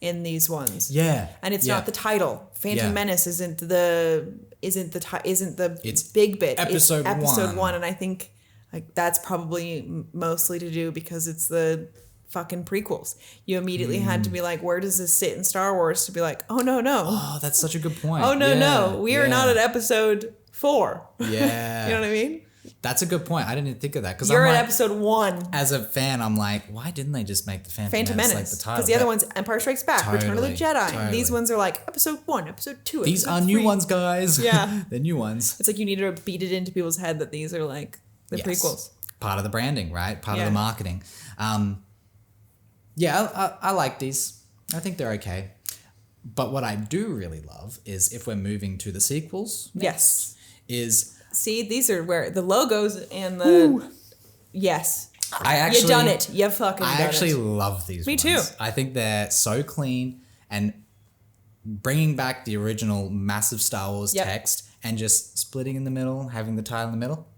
[SPEAKER 2] in these ones.
[SPEAKER 1] Yeah.
[SPEAKER 2] And it's not the title. Phantom Menace isn't the
[SPEAKER 1] it's
[SPEAKER 2] big bit.
[SPEAKER 1] Episode
[SPEAKER 2] it's episode 1, and I think like that's probably mostly to do because it's the fucking prequels. You immediately had to be like, where does this sit in Star Wars? To be like, oh no.
[SPEAKER 1] Oh, that's such a good point.
[SPEAKER 2] Oh no. We are not at episode 4.
[SPEAKER 1] Yeah.
[SPEAKER 2] You know what I mean?
[SPEAKER 1] That's a good point. I didn't even think of that.
[SPEAKER 2] You're at episode 1.
[SPEAKER 1] As a fan, I'm like, why didn't they just make the Phantom Menace like the title?
[SPEAKER 2] Because the other one's Empire Strikes Back, Return of the Jedi.
[SPEAKER 1] Totally.
[SPEAKER 2] These ones are like episode 1, episode 2.
[SPEAKER 1] These
[SPEAKER 2] episode
[SPEAKER 1] are
[SPEAKER 2] 3.
[SPEAKER 1] new ones, guys.
[SPEAKER 2] Yeah.
[SPEAKER 1] They're new ones.
[SPEAKER 2] It's like you need to beat it into people's head that these are like the prequels.
[SPEAKER 1] Part of the branding, right? Part of the marketing. I like these. I think they're okay. But what I do really love is if we're moving to the sequels.
[SPEAKER 2] Yes.
[SPEAKER 1] See,
[SPEAKER 2] these are where the logos and the... Ooh. Yes. You done it. You fucking done it.
[SPEAKER 1] I actually love these
[SPEAKER 2] Me
[SPEAKER 1] ones.
[SPEAKER 2] too.
[SPEAKER 1] I think they're so clean and bringing back the original massive Star Wars text and just splitting in the middle, having the title in the middle.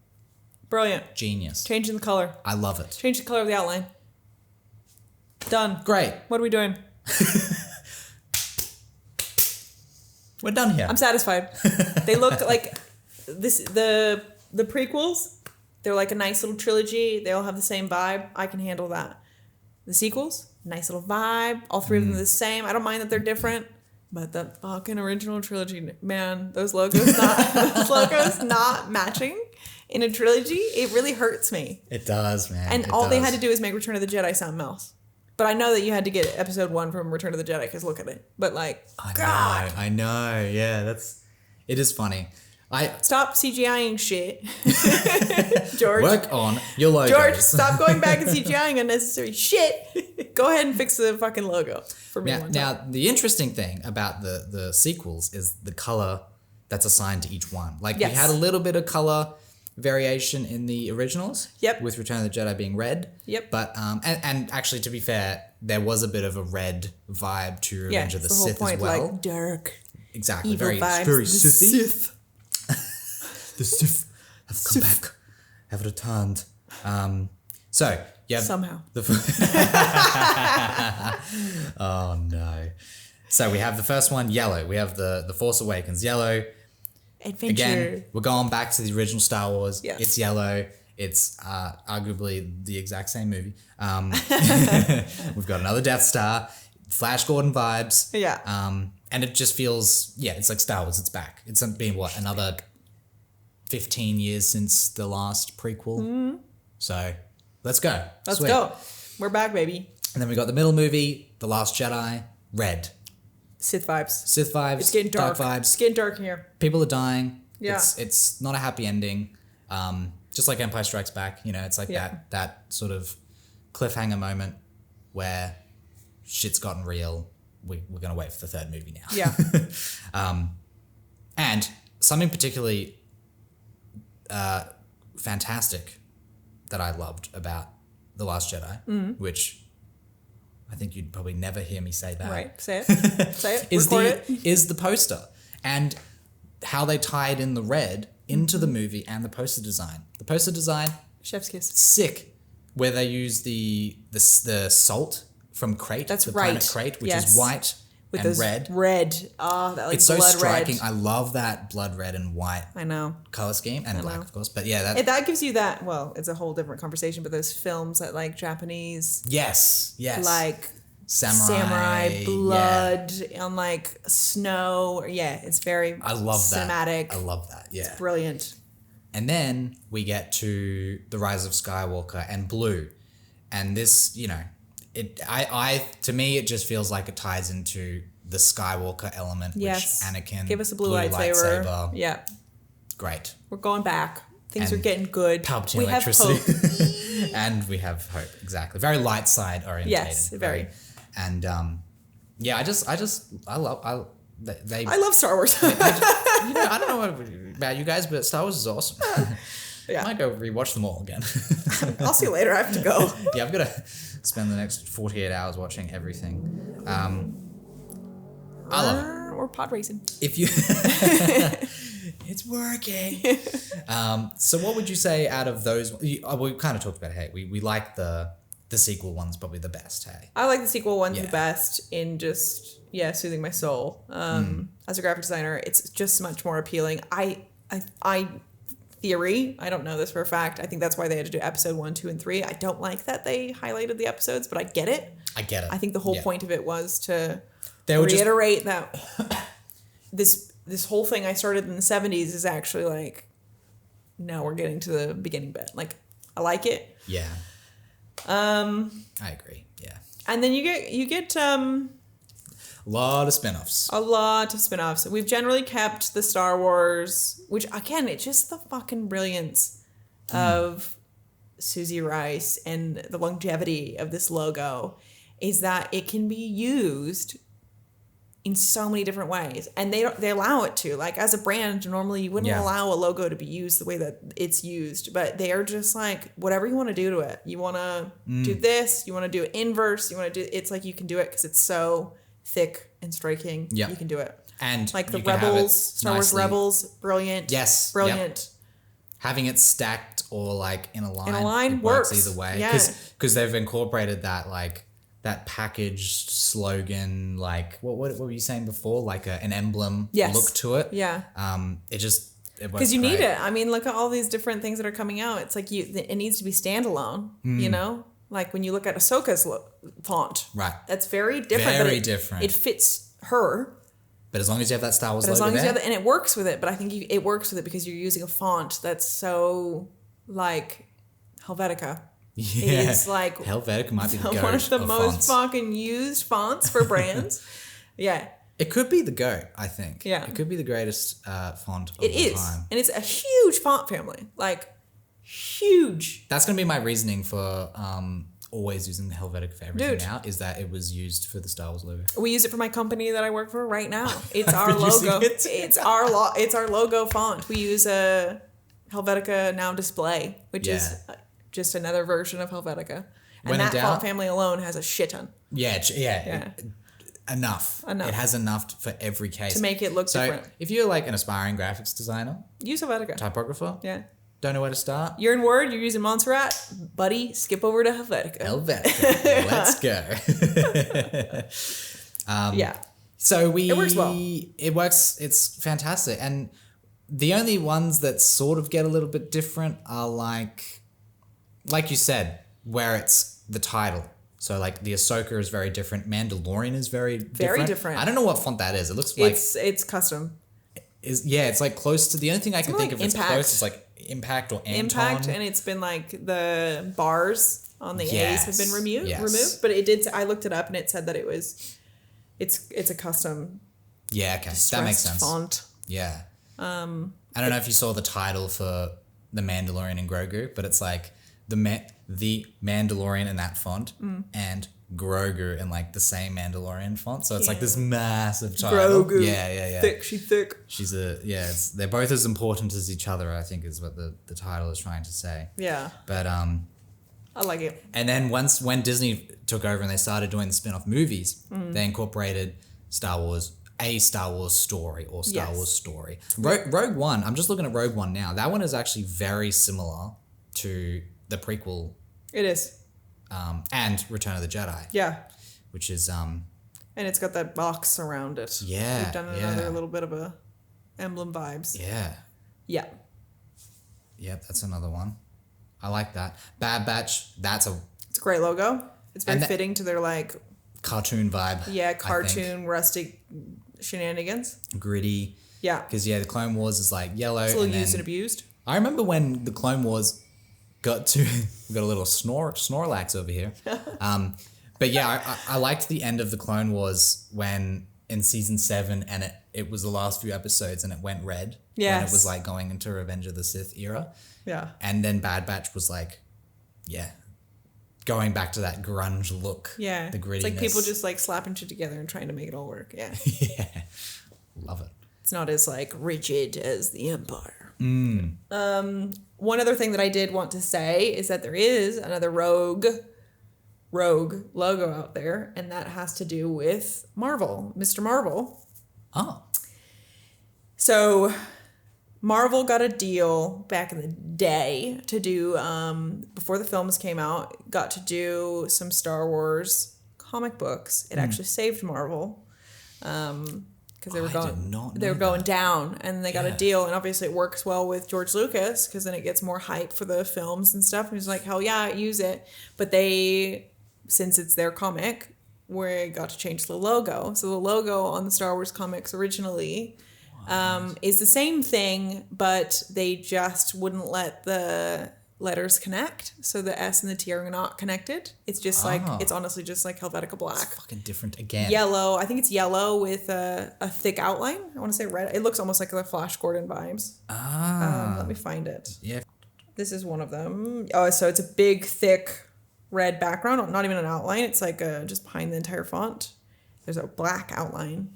[SPEAKER 2] Brilliant.
[SPEAKER 1] Genius.
[SPEAKER 2] Changing the color.
[SPEAKER 1] I love it.
[SPEAKER 2] Change the color of the outline. Done.
[SPEAKER 1] Great.
[SPEAKER 2] What are we doing?
[SPEAKER 1] We're done here.
[SPEAKER 2] I'm satisfied. They look like the prequels. They're like a nice little trilogy. They all have the same vibe. I can handle that. The sequels, nice little vibe. All 3 of them are the same. I don't mind that they're different. But the fucking original trilogy, man, those logos not matching in a trilogy, it really hurts me.
[SPEAKER 1] It does, man.
[SPEAKER 2] And all they had to do is make Return of the Jedi something else. But I know that you had to get episode 1 from Return of the Jedi because look at it. But like,
[SPEAKER 1] I know. Yeah, it is funny.
[SPEAKER 2] Stop CGIing shit. George.
[SPEAKER 1] Work on your logo.
[SPEAKER 2] George, stop going back and CGIing unnecessary shit. Go ahead and fix the fucking logo for me.
[SPEAKER 1] Now, the interesting thing about the sequels is the color that's assigned to each one. Like we had a little bit of color variation in the originals.
[SPEAKER 2] Yep.
[SPEAKER 1] With Return of the Jedi being red.
[SPEAKER 2] Yep.
[SPEAKER 1] But and actually, to be fair, there was a bit of a red vibe to Revenge of the
[SPEAKER 2] the whole
[SPEAKER 1] Sith
[SPEAKER 2] point,
[SPEAKER 1] as well.
[SPEAKER 2] like dark,
[SPEAKER 1] Exactly.
[SPEAKER 2] evil
[SPEAKER 1] Very
[SPEAKER 2] vibes.
[SPEAKER 1] very
[SPEAKER 2] The
[SPEAKER 1] Sithy.
[SPEAKER 2] Sith.
[SPEAKER 1] The Sith have come back. Have returned. So you have
[SPEAKER 2] Somehow.
[SPEAKER 1] Oh no. So we have the first one, yellow. We have the Force Awakens, yellow.
[SPEAKER 2] Adventure.
[SPEAKER 1] Again, we're going back to the original Star Wars.
[SPEAKER 2] Yes.
[SPEAKER 1] It's yellow. It's arguably the exact same movie. We've got another Death Star, Flash Gordon vibes.
[SPEAKER 2] Yeah.
[SPEAKER 1] And it just feels, it's like Star Wars. It's back. It's been another 15 years since the last prequel.
[SPEAKER 2] Mm-hmm.
[SPEAKER 1] So let's go.
[SPEAKER 2] Let's
[SPEAKER 1] Sweet.
[SPEAKER 2] go. We're back, baby.
[SPEAKER 1] And then we got the middle movie, The Last Jedi, red.
[SPEAKER 2] Sith vibes.
[SPEAKER 1] Sith vibes.
[SPEAKER 2] It's getting dark.
[SPEAKER 1] vibes.
[SPEAKER 2] It's getting dark in here.
[SPEAKER 1] People are dying.
[SPEAKER 2] Yeah.
[SPEAKER 1] It's not a happy ending. Just like Empire Strikes Back, it's like that sort of cliffhanger moment where shit's gotten real. We're gonna wait for the third movie now.
[SPEAKER 2] Yeah.
[SPEAKER 1] And something particularly fantastic that I loved about The Last Jedi, which I think you'd probably never hear me say that.
[SPEAKER 2] Right. Say it. Say it. Record it.
[SPEAKER 1] Is the poster and how they tied in the red into the movie and the poster design. The poster design,
[SPEAKER 2] Chef's kiss.
[SPEAKER 1] sick, where they use the salt from Crate.
[SPEAKER 2] That's
[SPEAKER 1] the
[SPEAKER 2] right.
[SPEAKER 1] Planet Crate, which
[SPEAKER 2] Yes.
[SPEAKER 1] is white
[SPEAKER 2] With
[SPEAKER 1] and
[SPEAKER 2] those
[SPEAKER 1] red.
[SPEAKER 2] Oh, that like
[SPEAKER 1] It's so
[SPEAKER 2] blood
[SPEAKER 1] striking.
[SPEAKER 2] red.
[SPEAKER 1] I love that blood red and white
[SPEAKER 2] I know.
[SPEAKER 1] color scheme and black,
[SPEAKER 2] know.
[SPEAKER 1] of course. But yeah,
[SPEAKER 2] That gives you that. Well, it's a whole different conversation. But those films that like Japanese,
[SPEAKER 1] yes,
[SPEAKER 2] like
[SPEAKER 1] samurai
[SPEAKER 2] blood and like snow. Yeah, it's very.
[SPEAKER 1] I love
[SPEAKER 2] cinematic.
[SPEAKER 1] that. I love that. Yeah.
[SPEAKER 2] Brilliant.
[SPEAKER 1] And then we get to The Rise of Skywalker and blue. And this, to me, it just feels like it ties into the Skywalker element,
[SPEAKER 2] Yes.
[SPEAKER 1] which Anakin,
[SPEAKER 2] Give us a blue lightsaber.
[SPEAKER 1] lightsaber.
[SPEAKER 2] Yeah,
[SPEAKER 1] Great.
[SPEAKER 2] we're going back. Things
[SPEAKER 1] And
[SPEAKER 2] are getting good.
[SPEAKER 1] Palpatine
[SPEAKER 2] we have
[SPEAKER 1] electricity.
[SPEAKER 2] hope.
[SPEAKER 1] And we have hope. Exactly. Very light side orientated.
[SPEAKER 2] Yes, very.
[SPEAKER 1] And I love
[SPEAKER 2] Star Wars.
[SPEAKER 1] I don't know about you guys, but Star Wars is awesome.
[SPEAKER 2] Yeah.
[SPEAKER 1] I might go rewatch them all again.
[SPEAKER 2] I'll see you later. I have to go.
[SPEAKER 1] Yeah, I've got to spend the next 48 hours watching everything. I love it.
[SPEAKER 2] Or pod racing.
[SPEAKER 1] If you, it's working. So what would you say out of those? We kind of talked about. Hey, we like the sequel one's probably the best. Hey,
[SPEAKER 2] I like the sequel one
[SPEAKER 1] Yeah.
[SPEAKER 2] the best in just soothing my soul. As a graphic designer, it's just much more appealing. I theory. I don't know this for a fact. I think that's why they had to do episode 1, 2, and 3. I don't like that they highlighted the episodes, but I get it.
[SPEAKER 1] I get it.
[SPEAKER 2] I think the whole
[SPEAKER 1] Yeah.
[SPEAKER 2] point of it was to
[SPEAKER 1] They were
[SPEAKER 2] reiterate that this whole thing I started in the 70s is actually like, now we're getting to the beginning bit. Like, I like it.
[SPEAKER 1] Yeah. I agree. Yeah.
[SPEAKER 2] And then you get
[SPEAKER 1] A lot of spin-offs.
[SPEAKER 2] a lot of spin-offs. We've generally kept the Star Wars, which again, it's just the fucking brilliance of Suzy Rice and the longevity of this logo is that it can be used in so many different ways, and they allow it to. Like, as a brand, normally you wouldn't allow a logo to be used the way that it's used, but they are just like, whatever you want to do to it. You want to do this, you want to do it inverse, you want to do, it's like you can do it because it's so thick and striking.
[SPEAKER 1] Yeah.
[SPEAKER 2] You can do it.
[SPEAKER 1] And
[SPEAKER 2] Like the
[SPEAKER 1] you can have it
[SPEAKER 2] Rebels, Star Wars
[SPEAKER 1] nicely-
[SPEAKER 2] Rebels, brilliant.
[SPEAKER 1] Yes.
[SPEAKER 2] Brilliant.
[SPEAKER 1] Having it stacked or like in a line,
[SPEAKER 2] In a line
[SPEAKER 1] it works
[SPEAKER 2] works.
[SPEAKER 1] either way.
[SPEAKER 2] Yeah.
[SPEAKER 1] Because they've incorporated that like that packaged slogan, like what were you saying before? Like an emblem
[SPEAKER 2] Yes.
[SPEAKER 1] look to it.
[SPEAKER 2] Yeah.
[SPEAKER 1] It works
[SPEAKER 2] Because you need
[SPEAKER 1] great.
[SPEAKER 2] it. I mean, look at all these different things that are coming out. It's like it needs to be standalone, you know? Like when you look at Ahsoka's font.
[SPEAKER 1] Right.
[SPEAKER 2] That's very different. but
[SPEAKER 1] Very different.
[SPEAKER 2] It fits her.
[SPEAKER 1] But as long as you have that Star Wars
[SPEAKER 2] But as
[SPEAKER 1] logo
[SPEAKER 2] long as you
[SPEAKER 1] there,
[SPEAKER 2] have it, and it works with it. But I think it works with it because you're using a font that's so like Helvetica.
[SPEAKER 1] yeah,
[SPEAKER 2] It is like
[SPEAKER 1] Helvetica might be the
[SPEAKER 2] one of the
[SPEAKER 1] fonts.
[SPEAKER 2] most fucking used fonts for brands. Yeah.
[SPEAKER 1] It could be the GOAT, I think.
[SPEAKER 2] Yeah.
[SPEAKER 1] It could be the greatest font of
[SPEAKER 2] It
[SPEAKER 1] all
[SPEAKER 2] is.
[SPEAKER 1] time.
[SPEAKER 2] And it's a huge font family. Like huge.
[SPEAKER 1] That's going to be my reasoning for always using the Helvetica for everything
[SPEAKER 2] Dude.
[SPEAKER 1] now, is that it was used for the Star Wars logo.
[SPEAKER 2] We use it for my company that I work for right now. It's our
[SPEAKER 1] been using
[SPEAKER 2] logo.
[SPEAKER 1] it.
[SPEAKER 2] It's our logo font. We use a Helvetica Now Display, which is
[SPEAKER 1] Yeah.
[SPEAKER 2] just another version of Helvetica. And
[SPEAKER 1] When in
[SPEAKER 2] that
[SPEAKER 1] doubt-
[SPEAKER 2] font family alone has a shit ton
[SPEAKER 1] Yeah. Enough.
[SPEAKER 2] Enough.
[SPEAKER 1] It has enough for every case.
[SPEAKER 2] to make it look
[SPEAKER 1] So
[SPEAKER 2] different.
[SPEAKER 1] if you're like an aspiring graphics designer,
[SPEAKER 2] Use Helvetica.
[SPEAKER 1] typographer,
[SPEAKER 2] Yeah.
[SPEAKER 1] don't know where to start,
[SPEAKER 2] You're in Word, you're using Montserrat, buddy, skip over to Helvetica.
[SPEAKER 1] Helvetica. Let's go.
[SPEAKER 2] Yeah.
[SPEAKER 1] So
[SPEAKER 2] It works well.
[SPEAKER 1] It works. It's fantastic. And the only ones that sort of get a little bit different are like you said, where it's the title. So like the Ahsoka is very different. Mandalorian is very
[SPEAKER 2] different.
[SPEAKER 1] I don't know what font that is. It looks like
[SPEAKER 2] It's custom.
[SPEAKER 1] it's like close to the only thing I can think
[SPEAKER 2] like
[SPEAKER 1] of that's
[SPEAKER 2] Impact.
[SPEAKER 1] close is like Impact or Anton.
[SPEAKER 2] Impact, and it's been like the bars on the A's have been removed.
[SPEAKER 1] Yes.
[SPEAKER 2] But it did. I looked it up and it said that it's a custom
[SPEAKER 1] Yeah, okay. That
[SPEAKER 2] distressed
[SPEAKER 1] makes sense.
[SPEAKER 2] font.
[SPEAKER 1] Yeah. I don't know if you saw the title for The Mandalorian and Grogu, but it's like the Mandalorian in that font and Grogu in like the same Mandalorian font. So it's like this massive title.
[SPEAKER 2] Grogu.
[SPEAKER 1] Yeah.
[SPEAKER 2] Thick. She's thick.
[SPEAKER 1] She's they're both as important as each other, I think is what the title is trying to say.
[SPEAKER 2] Yeah.
[SPEAKER 1] But
[SPEAKER 2] I like it.
[SPEAKER 1] and then when Disney took over and they started doing the spin-off movies, they incorporated a Star Wars story or Star
[SPEAKER 2] Yes.
[SPEAKER 1] Wars story. Rogue One, I'm just looking at Rogue One now. That one is actually very similar to the prequel
[SPEAKER 2] It is.
[SPEAKER 1] and Return of the Jedi,
[SPEAKER 2] Yeah.
[SPEAKER 1] which is
[SPEAKER 2] And it's got that box around it.
[SPEAKER 1] Yeah,
[SPEAKER 2] We've done another little bit of a emblem vibes.
[SPEAKER 1] yeah.
[SPEAKER 2] Yeah.
[SPEAKER 1] Yep, that's another one. I like that. Bad Batch, that's a
[SPEAKER 2] It's a great logo. It's very
[SPEAKER 1] And that-
[SPEAKER 2] fitting to their like
[SPEAKER 1] cartoon vibe. I think.
[SPEAKER 2] cartoon rustic shenanigans.
[SPEAKER 1] Gritty.
[SPEAKER 2] Yeah.
[SPEAKER 1] Because the Clone Wars is like yellow.
[SPEAKER 2] It's a little
[SPEAKER 1] and
[SPEAKER 2] used
[SPEAKER 1] then-
[SPEAKER 2] and abused.
[SPEAKER 1] I remember when the Clone Wars got we got a little Snorlax over here. But yeah, I liked the end of the Clone Wars when in season 7 and it was the last few episodes and it went red. When it
[SPEAKER 2] Yes.
[SPEAKER 1] was like going into Revenge of the Sith era.
[SPEAKER 2] Yeah.
[SPEAKER 1] And then Bad Batch was like, going back to that grunge look.
[SPEAKER 2] Yeah.
[SPEAKER 1] The grittiness.
[SPEAKER 2] It's like people just like slapping shit together and trying to make it all work. Yeah.
[SPEAKER 1] Yeah. Love it.
[SPEAKER 2] It's not as like rigid as the Empire. One other thing that I did want to say is that there is another rogue logo out there, and that has to do with Marvel, Mr. Marvel.
[SPEAKER 1] Oh.
[SPEAKER 2] So Marvel got a deal back in the day to do, before the films came out, got to do some Star Wars comic books. It actually saved Marvel. Because they were
[SPEAKER 1] I did not
[SPEAKER 2] they
[SPEAKER 1] know
[SPEAKER 2] were going down, and they got a deal, and obviously it works well with George Lucas because then it gets more hype for the films and stuff. And he's like, hell yeah, use it. But they, since it's their comic, we got to change the logo. So the logo on the Star Wars comics originally is the same thing, but they just wouldn't let the letters connect. So the S and the T are not connected. It's just like, it's honestly just like Helvetica black.
[SPEAKER 1] It's fucking different again.
[SPEAKER 2] Yellow. I think it's yellow with a thick outline. I want to say red. It looks almost like the Flash Gordon vibes. Let me find it.
[SPEAKER 1] Yeah.
[SPEAKER 2] This is one of them. Oh, so it's a big, thick red background. Not even an outline. It's like just behind the entire font. There's a black outline.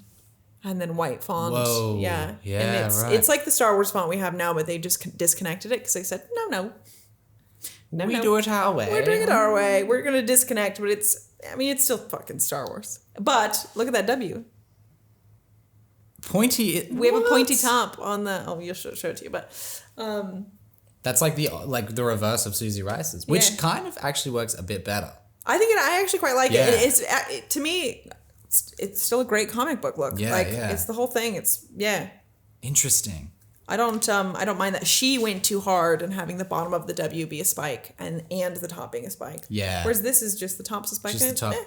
[SPEAKER 2] And then white font.
[SPEAKER 1] Whoa.
[SPEAKER 2] Yeah.
[SPEAKER 1] Yeah,
[SPEAKER 2] And
[SPEAKER 1] right.
[SPEAKER 2] it's like the Star Wars font we have now, but they just disconnected it because they said, no.
[SPEAKER 1] We do it our way.
[SPEAKER 2] We're doing it our way. We're going to disconnect, but it's still fucking Star Wars. But look at that W.
[SPEAKER 1] Pointy.
[SPEAKER 2] We have a pointy top on the. Oh, you'll show it to you, but
[SPEAKER 1] That's like the reverse of Suzy Rice's, which
[SPEAKER 2] Yeah.
[SPEAKER 1] kind of actually works a bit better.
[SPEAKER 2] I actually quite like
[SPEAKER 1] Yeah.
[SPEAKER 2] it. To me, it's still a great comic book look.
[SPEAKER 1] Yeah,
[SPEAKER 2] like
[SPEAKER 1] yeah.
[SPEAKER 2] it's the whole thing. It's
[SPEAKER 1] Interesting.
[SPEAKER 2] I don't mind that she went too hard and having the bottom of the W be a spike and the top being a spike.
[SPEAKER 1] Yeah.
[SPEAKER 2] Whereas this is just the top's a spike.
[SPEAKER 1] Just the
[SPEAKER 2] and,
[SPEAKER 1] top.
[SPEAKER 2] eh.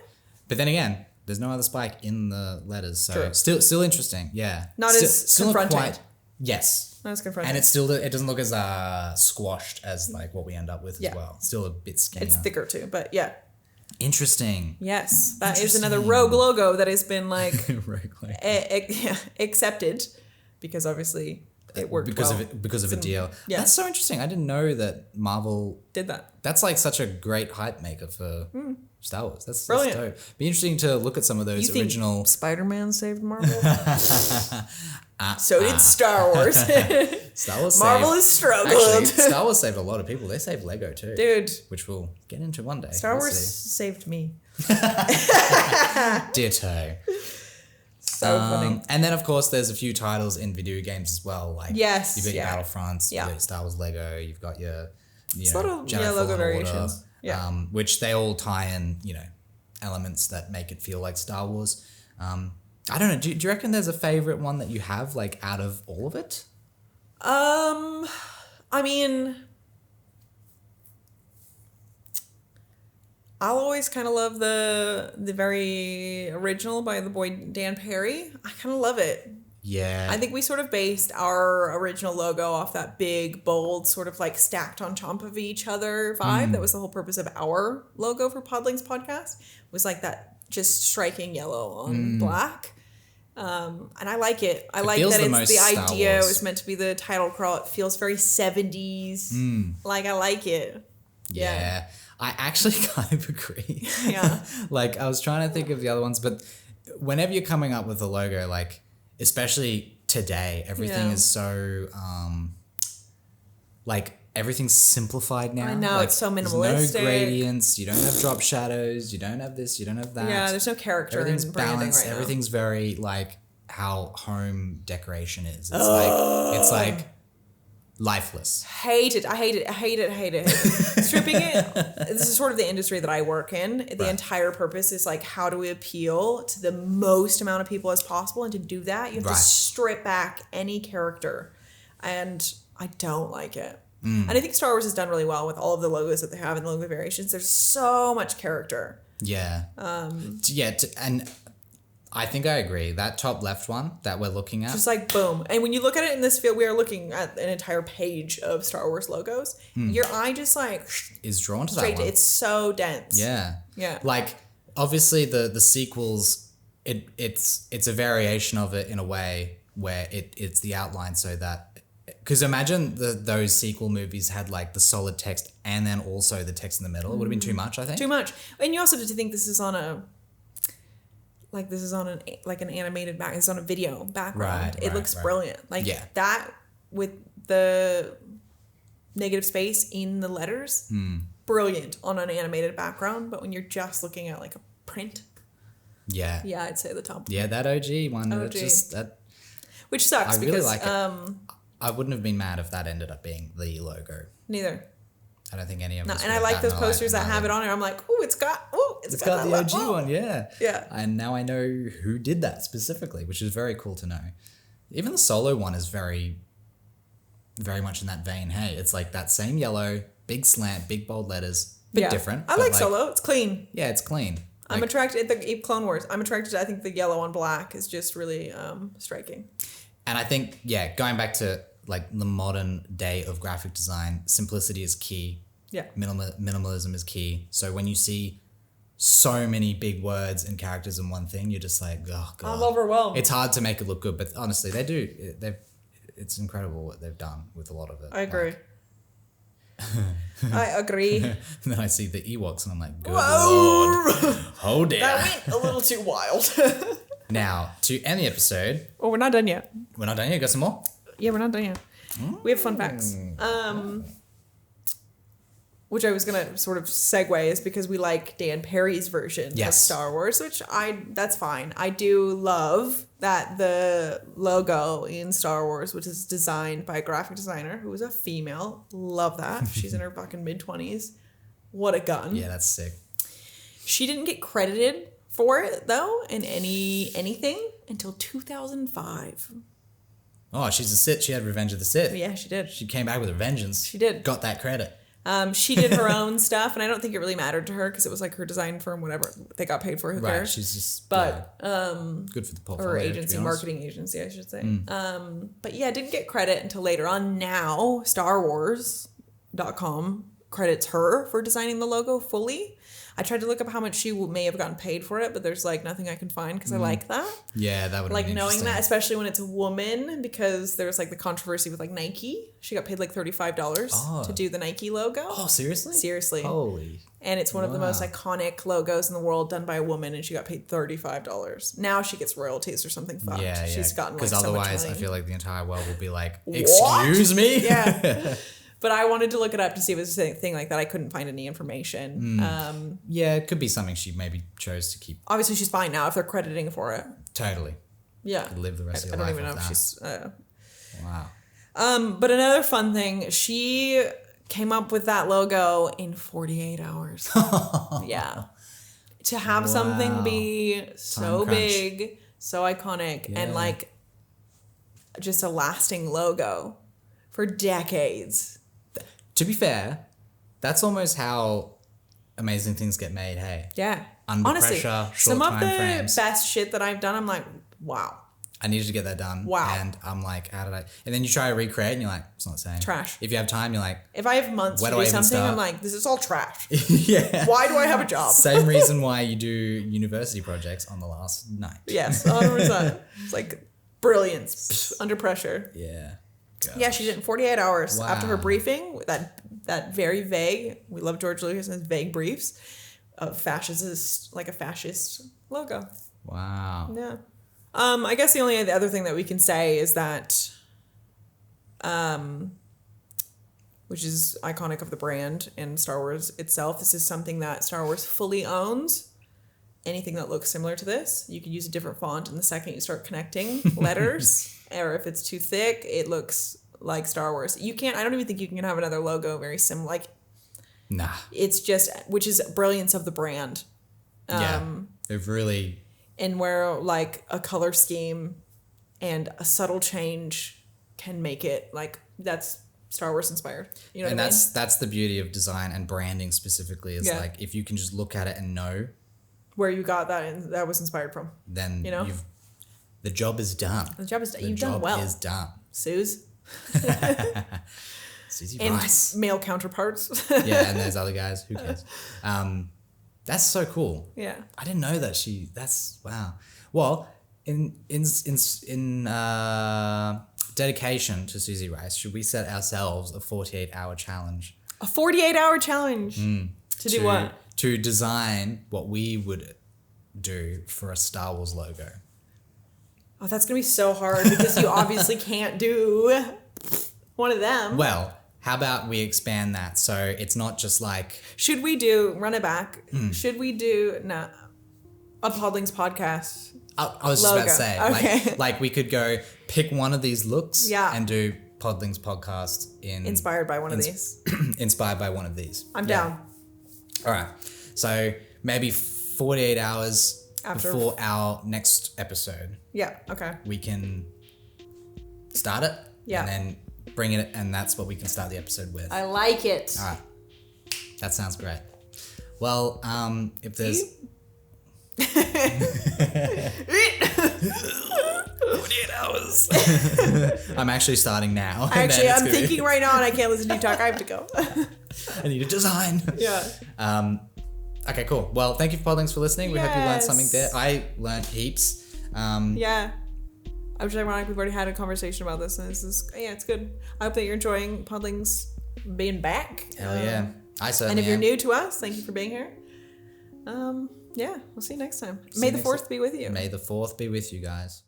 [SPEAKER 1] But then again, there's no other spike in the letters, so
[SPEAKER 2] True.
[SPEAKER 1] still interesting. Yeah.
[SPEAKER 2] Not
[SPEAKER 1] Still-
[SPEAKER 2] as
[SPEAKER 1] still not
[SPEAKER 2] confronting.
[SPEAKER 1] Yes.
[SPEAKER 2] Not as confronting.
[SPEAKER 1] And it doesn't look as squashed as like what we end up with
[SPEAKER 2] Yeah.
[SPEAKER 1] as well. Still a bit skinnier.
[SPEAKER 2] It's thicker too, but yeah.
[SPEAKER 1] Interesting.
[SPEAKER 2] Yes, that is
[SPEAKER 1] Interesting.
[SPEAKER 2] another rogue logo that has been like
[SPEAKER 1] Roguelike.
[SPEAKER 2] accepted because obviously it worked
[SPEAKER 1] because
[SPEAKER 2] well.
[SPEAKER 1] because of a deal.
[SPEAKER 2] Yeah.
[SPEAKER 1] That's so interesting. I didn't know that Marvel
[SPEAKER 2] Did that.
[SPEAKER 1] That's like such a great hype maker for Star Wars. That's
[SPEAKER 2] Brilliant.
[SPEAKER 1] dope. Be interesting to look at some of those
[SPEAKER 2] You
[SPEAKER 1] original.
[SPEAKER 2] think Spider-Man saved Marvel? So did Star Wars.
[SPEAKER 1] Star Wars
[SPEAKER 2] Marvel
[SPEAKER 1] saved,
[SPEAKER 2] is struggled.
[SPEAKER 1] Actually, Star Wars saved a lot of people. They saved Lego too,
[SPEAKER 2] Dude.
[SPEAKER 1] which we'll get into one day.
[SPEAKER 2] Star
[SPEAKER 1] We'll
[SPEAKER 2] Wars
[SPEAKER 1] see.
[SPEAKER 2] saved me.
[SPEAKER 1] Ditto.
[SPEAKER 2] So funny.
[SPEAKER 1] And then of course there's a few titles in video games as well. Like
[SPEAKER 2] Yes,
[SPEAKER 1] you've got your
[SPEAKER 2] yeah.
[SPEAKER 1] Battlefronts,
[SPEAKER 2] Yeah.
[SPEAKER 1] you've got your Star Wars Lego, you've got your
[SPEAKER 2] It's a lot of
[SPEAKER 1] Jedi
[SPEAKER 2] logo
[SPEAKER 1] Fallen Order,
[SPEAKER 2] variations. Yeah.
[SPEAKER 1] which they all tie in, elements that make it feel like Star Wars. I don't know. Do you reckon there's a favorite one that you have, like, out of all of it?
[SPEAKER 2] I mean, I'll always kind of love the very original by the boy Dan Perri. I kind of love it.
[SPEAKER 1] Yeah.
[SPEAKER 2] I think we sort of based our original logo off that big, bold, sort of like stacked on top of each other vibe. That was the whole purpose of our logo for Podlings podcast, was like that just striking yellow on black. And I like it. I like
[SPEAKER 1] feels
[SPEAKER 2] that
[SPEAKER 1] the
[SPEAKER 2] it's
[SPEAKER 1] most
[SPEAKER 2] the
[SPEAKER 1] Star
[SPEAKER 2] idea.
[SPEAKER 1] Wars.
[SPEAKER 2] It was meant to be the title crawl. It feels very 70s. Like, I like it.
[SPEAKER 1] Yeah. I actually kind of agree.
[SPEAKER 2] Yeah.
[SPEAKER 1] Like, I was trying to think of the other ones, but whenever you're coming up with a logo, like, especially today, everything
[SPEAKER 2] Yeah.
[SPEAKER 1] is so, like, everything's simplified now.
[SPEAKER 2] I know,
[SPEAKER 1] Like,
[SPEAKER 2] it's so
[SPEAKER 1] there's
[SPEAKER 2] minimalistic.
[SPEAKER 1] no gradients, you don't have drop shadows, you don't have this, you don't have that.
[SPEAKER 2] Yeah, there's no character
[SPEAKER 1] Everything's
[SPEAKER 2] in branding
[SPEAKER 1] balanced,
[SPEAKER 2] right now.
[SPEAKER 1] everything's very, like, how home decoration is. It's like lifeless.
[SPEAKER 2] Hate it. I hate it. Stripping it. This is sort of the industry that I work in. The
[SPEAKER 1] Right.
[SPEAKER 2] entire purpose is like, how do we appeal to the most amount of people as possible? And to do that, you have
[SPEAKER 1] Right.
[SPEAKER 2] to strip back any character. And I don't like it. And I think Star Wars has done really well with all of the logos that they have and the logo variations. There's so much character.
[SPEAKER 1] Yeah. And I think I agree. That top left one that we're looking at.
[SPEAKER 2] Just like boom. And when you look at it in this field, we are looking at an entire page of Star Wars logos. Your eye just like
[SPEAKER 1] is drawn to that
[SPEAKER 2] straight.
[SPEAKER 1] one.
[SPEAKER 2] It's so dense.
[SPEAKER 1] Yeah.
[SPEAKER 2] Yeah.
[SPEAKER 1] Like, obviously the sequels, it's a variation of it in a way where it's the outline so that, because imagine those sequel movies had like the solid text and then also the text in the middle. It would have been too much, I think.
[SPEAKER 2] Too much. And you also have to think this is on an animated back. It's on a video background. It looks brilliant. Like that with the negative space in the letters, brilliant on an animated background. But when you're just looking at like a print,
[SPEAKER 1] Yeah.
[SPEAKER 2] I'd say the top.
[SPEAKER 1] Yeah, that OG one.
[SPEAKER 2] OG. Which sucks
[SPEAKER 1] I really
[SPEAKER 2] because
[SPEAKER 1] like it. I wouldn't have been mad if that ended up being the logo.
[SPEAKER 2] neither.
[SPEAKER 1] I don't think any of
[SPEAKER 2] No,
[SPEAKER 1] us.
[SPEAKER 2] and I like those posters that have it on it. I'm like, it's got
[SPEAKER 1] the
[SPEAKER 2] that
[SPEAKER 1] OG one, yeah.
[SPEAKER 2] Yeah.
[SPEAKER 1] And now I know who did that specifically, which is very cool to know. Even the solo one is very, very much in that vein. Hey, it's like that same yellow, big slant, big bold letters, bit different.
[SPEAKER 2] I
[SPEAKER 1] but
[SPEAKER 2] like Solo. It's clean.
[SPEAKER 1] Yeah, it's clean.
[SPEAKER 2] I'm attracted the Clone Wars. I'm attracted to, I think the yellow on black is just really striking.
[SPEAKER 1] And I think, going back to like the modern day of graphic design, simplicity is key.
[SPEAKER 2] Yeah.
[SPEAKER 1] Minimalism is key. So when you see so many big words and characters in one thing, you're just like, oh god,
[SPEAKER 2] I'm overwhelmed.
[SPEAKER 1] It's hard to make it look good, but honestly, they do. It's incredible what they've done with a lot of it.
[SPEAKER 2] I agree. I agree.
[SPEAKER 1] And then I see the Ewoks and I'm like, good
[SPEAKER 2] Whoa!
[SPEAKER 1] lord, oh dear.
[SPEAKER 2] That went a little too wild.
[SPEAKER 1] Now to end the episode,
[SPEAKER 2] Oh, we're not done yet.
[SPEAKER 1] we're not done yet. Got some more?
[SPEAKER 2] Yeah, we're not done yet. We have fun facts. Which I was gonna sort of segue is because we like Dan Perri's version of
[SPEAKER 1] Yes.
[SPEAKER 2] Star Wars, which that's fine. I do love that the logo in Star Wars, which is designed by a graphic designer who is a female. Love that. She's in her fucking mid-20s. What a gun.
[SPEAKER 1] Yeah, that's sick.
[SPEAKER 2] She didn't get credited for it though in anything until 2005.
[SPEAKER 1] Oh, she's a Sith. She had Revenge of the Sith.
[SPEAKER 2] Yeah, she did.
[SPEAKER 1] She came back with a vengeance.
[SPEAKER 2] She did.
[SPEAKER 1] Got that credit.
[SPEAKER 2] She did her own stuff, and I don't think it really mattered to her because it was like her design firm, whatever they got paid for. Who
[SPEAKER 1] Right,
[SPEAKER 2] cares?
[SPEAKER 1] she's just
[SPEAKER 2] But
[SPEAKER 1] good for the portfolio.
[SPEAKER 2] or
[SPEAKER 1] to be
[SPEAKER 2] agency,
[SPEAKER 1] honest.
[SPEAKER 2] marketing agency, I should say. But yeah, didn't get credit until later on. Now, StarWars.com credits her for designing the logo fully. I tried to look up how much she may have gotten paid for it, but there's like nothing I can find because I like that.
[SPEAKER 1] Yeah, that would
[SPEAKER 2] Like
[SPEAKER 1] be
[SPEAKER 2] knowing
[SPEAKER 1] interesting.
[SPEAKER 2] that, especially when it's a woman, because there's like the controversy with like Nike. She got paid like $35 to do the Nike logo.
[SPEAKER 1] Oh, seriously?
[SPEAKER 2] Seriously.
[SPEAKER 1] Holy.
[SPEAKER 2] And it's one of the most iconic logos in the world done by a woman, and she got paid $35. Now she gets royalties or something fucked.
[SPEAKER 1] Yeah,
[SPEAKER 2] She's gotten like
[SPEAKER 1] because
[SPEAKER 2] so much
[SPEAKER 1] otherwise,
[SPEAKER 2] money.
[SPEAKER 1] I feel like the entire world will be like, "Excuse me."
[SPEAKER 2] Yeah. But I wanted to look it up to see if it was a thing like that. I couldn't find any information.
[SPEAKER 1] Yeah, it could be something she maybe chose to keep.
[SPEAKER 2] Obviously, she's fine now if they're crediting for it.
[SPEAKER 1] Totally.
[SPEAKER 2] Yeah.
[SPEAKER 1] Live the rest of
[SPEAKER 2] I
[SPEAKER 1] your life.
[SPEAKER 2] don't even know
[SPEAKER 1] off
[SPEAKER 2] if she's.
[SPEAKER 1] Wow.
[SPEAKER 2] But another fun thing, she came up with that logo in 48 hours. Yeah. To have something be so
[SPEAKER 1] crunch.
[SPEAKER 2] big, so iconic, and like just a lasting logo for decades.
[SPEAKER 1] To be fair, that's almost how amazing things get made. Hey.
[SPEAKER 2] Yeah.
[SPEAKER 1] Under
[SPEAKER 2] Honestly,
[SPEAKER 1] pressure, short
[SPEAKER 2] some of
[SPEAKER 1] time
[SPEAKER 2] the
[SPEAKER 1] frames.
[SPEAKER 2] best shit that I've done, I'm like, wow.
[SPEAKER 1] I needed to get that done.
[SPEAKER 2] Wow.
[SPEAKER 1] And I'm like, how did I? And then you try to recreate, and you're like, it's not the same.
[SPEAKER 2] Trash.
[SPEAKER 1] If you have time, you're like,
[SPEAKER 2] If I have months
[SPEAKER 1] Where
[SPEAKER 2] to
[SPEAKER 1] do I
[SPEAKER 2] do
[SPEAKER 1] even
[SPEAKER 2] something,
[SPEAKER 1] start?
[SPEAKER 2] I'm like, this is all trash.
[SPEAKER 1] yeah.
[SPEAKER 2] Why do I have a job?
[SPEAKER 1] Same reason why you do university projects on the last night.
[SPEAKER 2] Yes, 100%. It's like brilliance psh, under pressure.
[SPEAKER 1] Yeah.
[SPEAKER 2] Yeah, she did it in 48 hours after her
[SPEAKER 1] Wow.
[SPEAKER 2] briefing. That very vague. We love George Lucas's vague briefs of fascist, like a fascist logo.
[SPEAKER 1] Wow.
[SPEAKER 2] Yeah. I guess the only other thing that we can say is that, which is iconic of the brand and Star Wars itself, this is something that Star Wars fully owns. Anything that looks similar to this, you can use a different font, and the second you start connecting letters, or if it's too thick, it looks like Star Wars. You can't. I don't even think you can have another logo very similar. Like,
[SPEAKER 1] Nah.
[SPEAKER 2] it's just, which is brilliance of the brand.
[SPEAKER 1] Yeah. They've really.
[SPEAKER 2] And where like a color scheme and a subtle change can make it like that's Star Wars inspired. You know
[SPEAKER 1] And
[SPEAKER 2] what I mean?
[SPEAKER 1] that's the beauty of design and branding specifically is
[SPEAKER 2] Yeah.
[SPEAKER 1] like if you can just look at it and know,
[SPEAKER 2] Where you got that and that was inspired from.
[SPEAKER 1] then
[SPEAKER 2] You know?
[SPEAKER 1] the job is done.
[SPEAKER 2] The job is
[SPEAKER 1] The
[SPEAKER 2] you've
[SPEAKER 1] job
[SPEAKER 2] done well.
[SPEAKER 1] is done.
[SPEAKER 2] Suze.
[SPEAKER 1] Suzy
[SPEAKER 2] And
[SPEAKER 1] Rice.
[SPEAKER 2] male counterparts.
[SPEAKER 1] Yeah, and there's other guys. Who cares? That's so cool.
[SPEAKER 2] Yeah.
[SPEAKER 1] I didn't know that that's wow. Well, in dedication to Suzy Rice, should we set ourselves a 48-hour challenge?
[SPEAKER 2] A 48-hour challenge. To do what?
[SPEAKER 1] To design what we would do for a Star Wars logo.
[SPEAKER 2] Oh, that's going to be so hard because you obviously can't do one of them.
[SPEAKER 1] Well, how about we expand that so it's not just like
[SPEAKER 2] Should we do, run it back, should we do a Podlings podcast?
[SPEAKER 1] I was just about to say
[SPEAKER 2] Okay.
[SPEAKER 1] like we could go pick one of these looks
[SPEAKER 2] Yeah.
[SPEAKER 1] and do Podlings podcast
[SPEAKER 2] Inspired by one of these.
[SPEAKER 1] inspired by one of these.
[SPEAKER 2] I'm down.
[SPEAKER 1] All right. So maybe 48 hours
[SPEAKER 2] After-
[SPEAKER 1] before our next episode,
[SPEAKER 2] Yeah, okay.
[SPEAKER 1] we can start it.
[SPEAKER 2] Yeah.
[SPEAKER 1] And then bring it, and that's what we can start the episode with.
[SPEAKER 2] I like it.
[SPEAKER 1] All right. That sounds great. Well, if there's 48 hours. I'm actually starting now. and then
[SPEAKER 2] Actually,
[SPEAKER 1] it's
[SPEAKER 2] I'm
[SPEAKER 1] gonna be-
[SPEAKER 2] thinking right now and I can't listen to you talk. I have to go.
[SPEAKER 1] I need a design.
[SPEAKER 2] Yeah.
[SPEAKER 1] Okay, cool. Well, thank you, Podlings, for listening. We hope you learned something there.
[SPEAKER 2] Yes.
[SPEAKER 1] I learned heaps.
[SPEAKER 2] Yeah. Which is ironic. We've already had a conversation about this, and this is it's good. I hope that you're enjoying Podlings being back.
[SPEAKER 1] Hell yeah. I
[SPEAKER 2] And
[SPEAKER 1] certainly
[SPEAKER 2] if you're
[SPEAKER 1] am.
[SPEAKER 2] new to us, thank you for being here. Yeah, we'll see you next time. May the 4th be with you.
[SPEAKER 1] May the 4th be with you guys.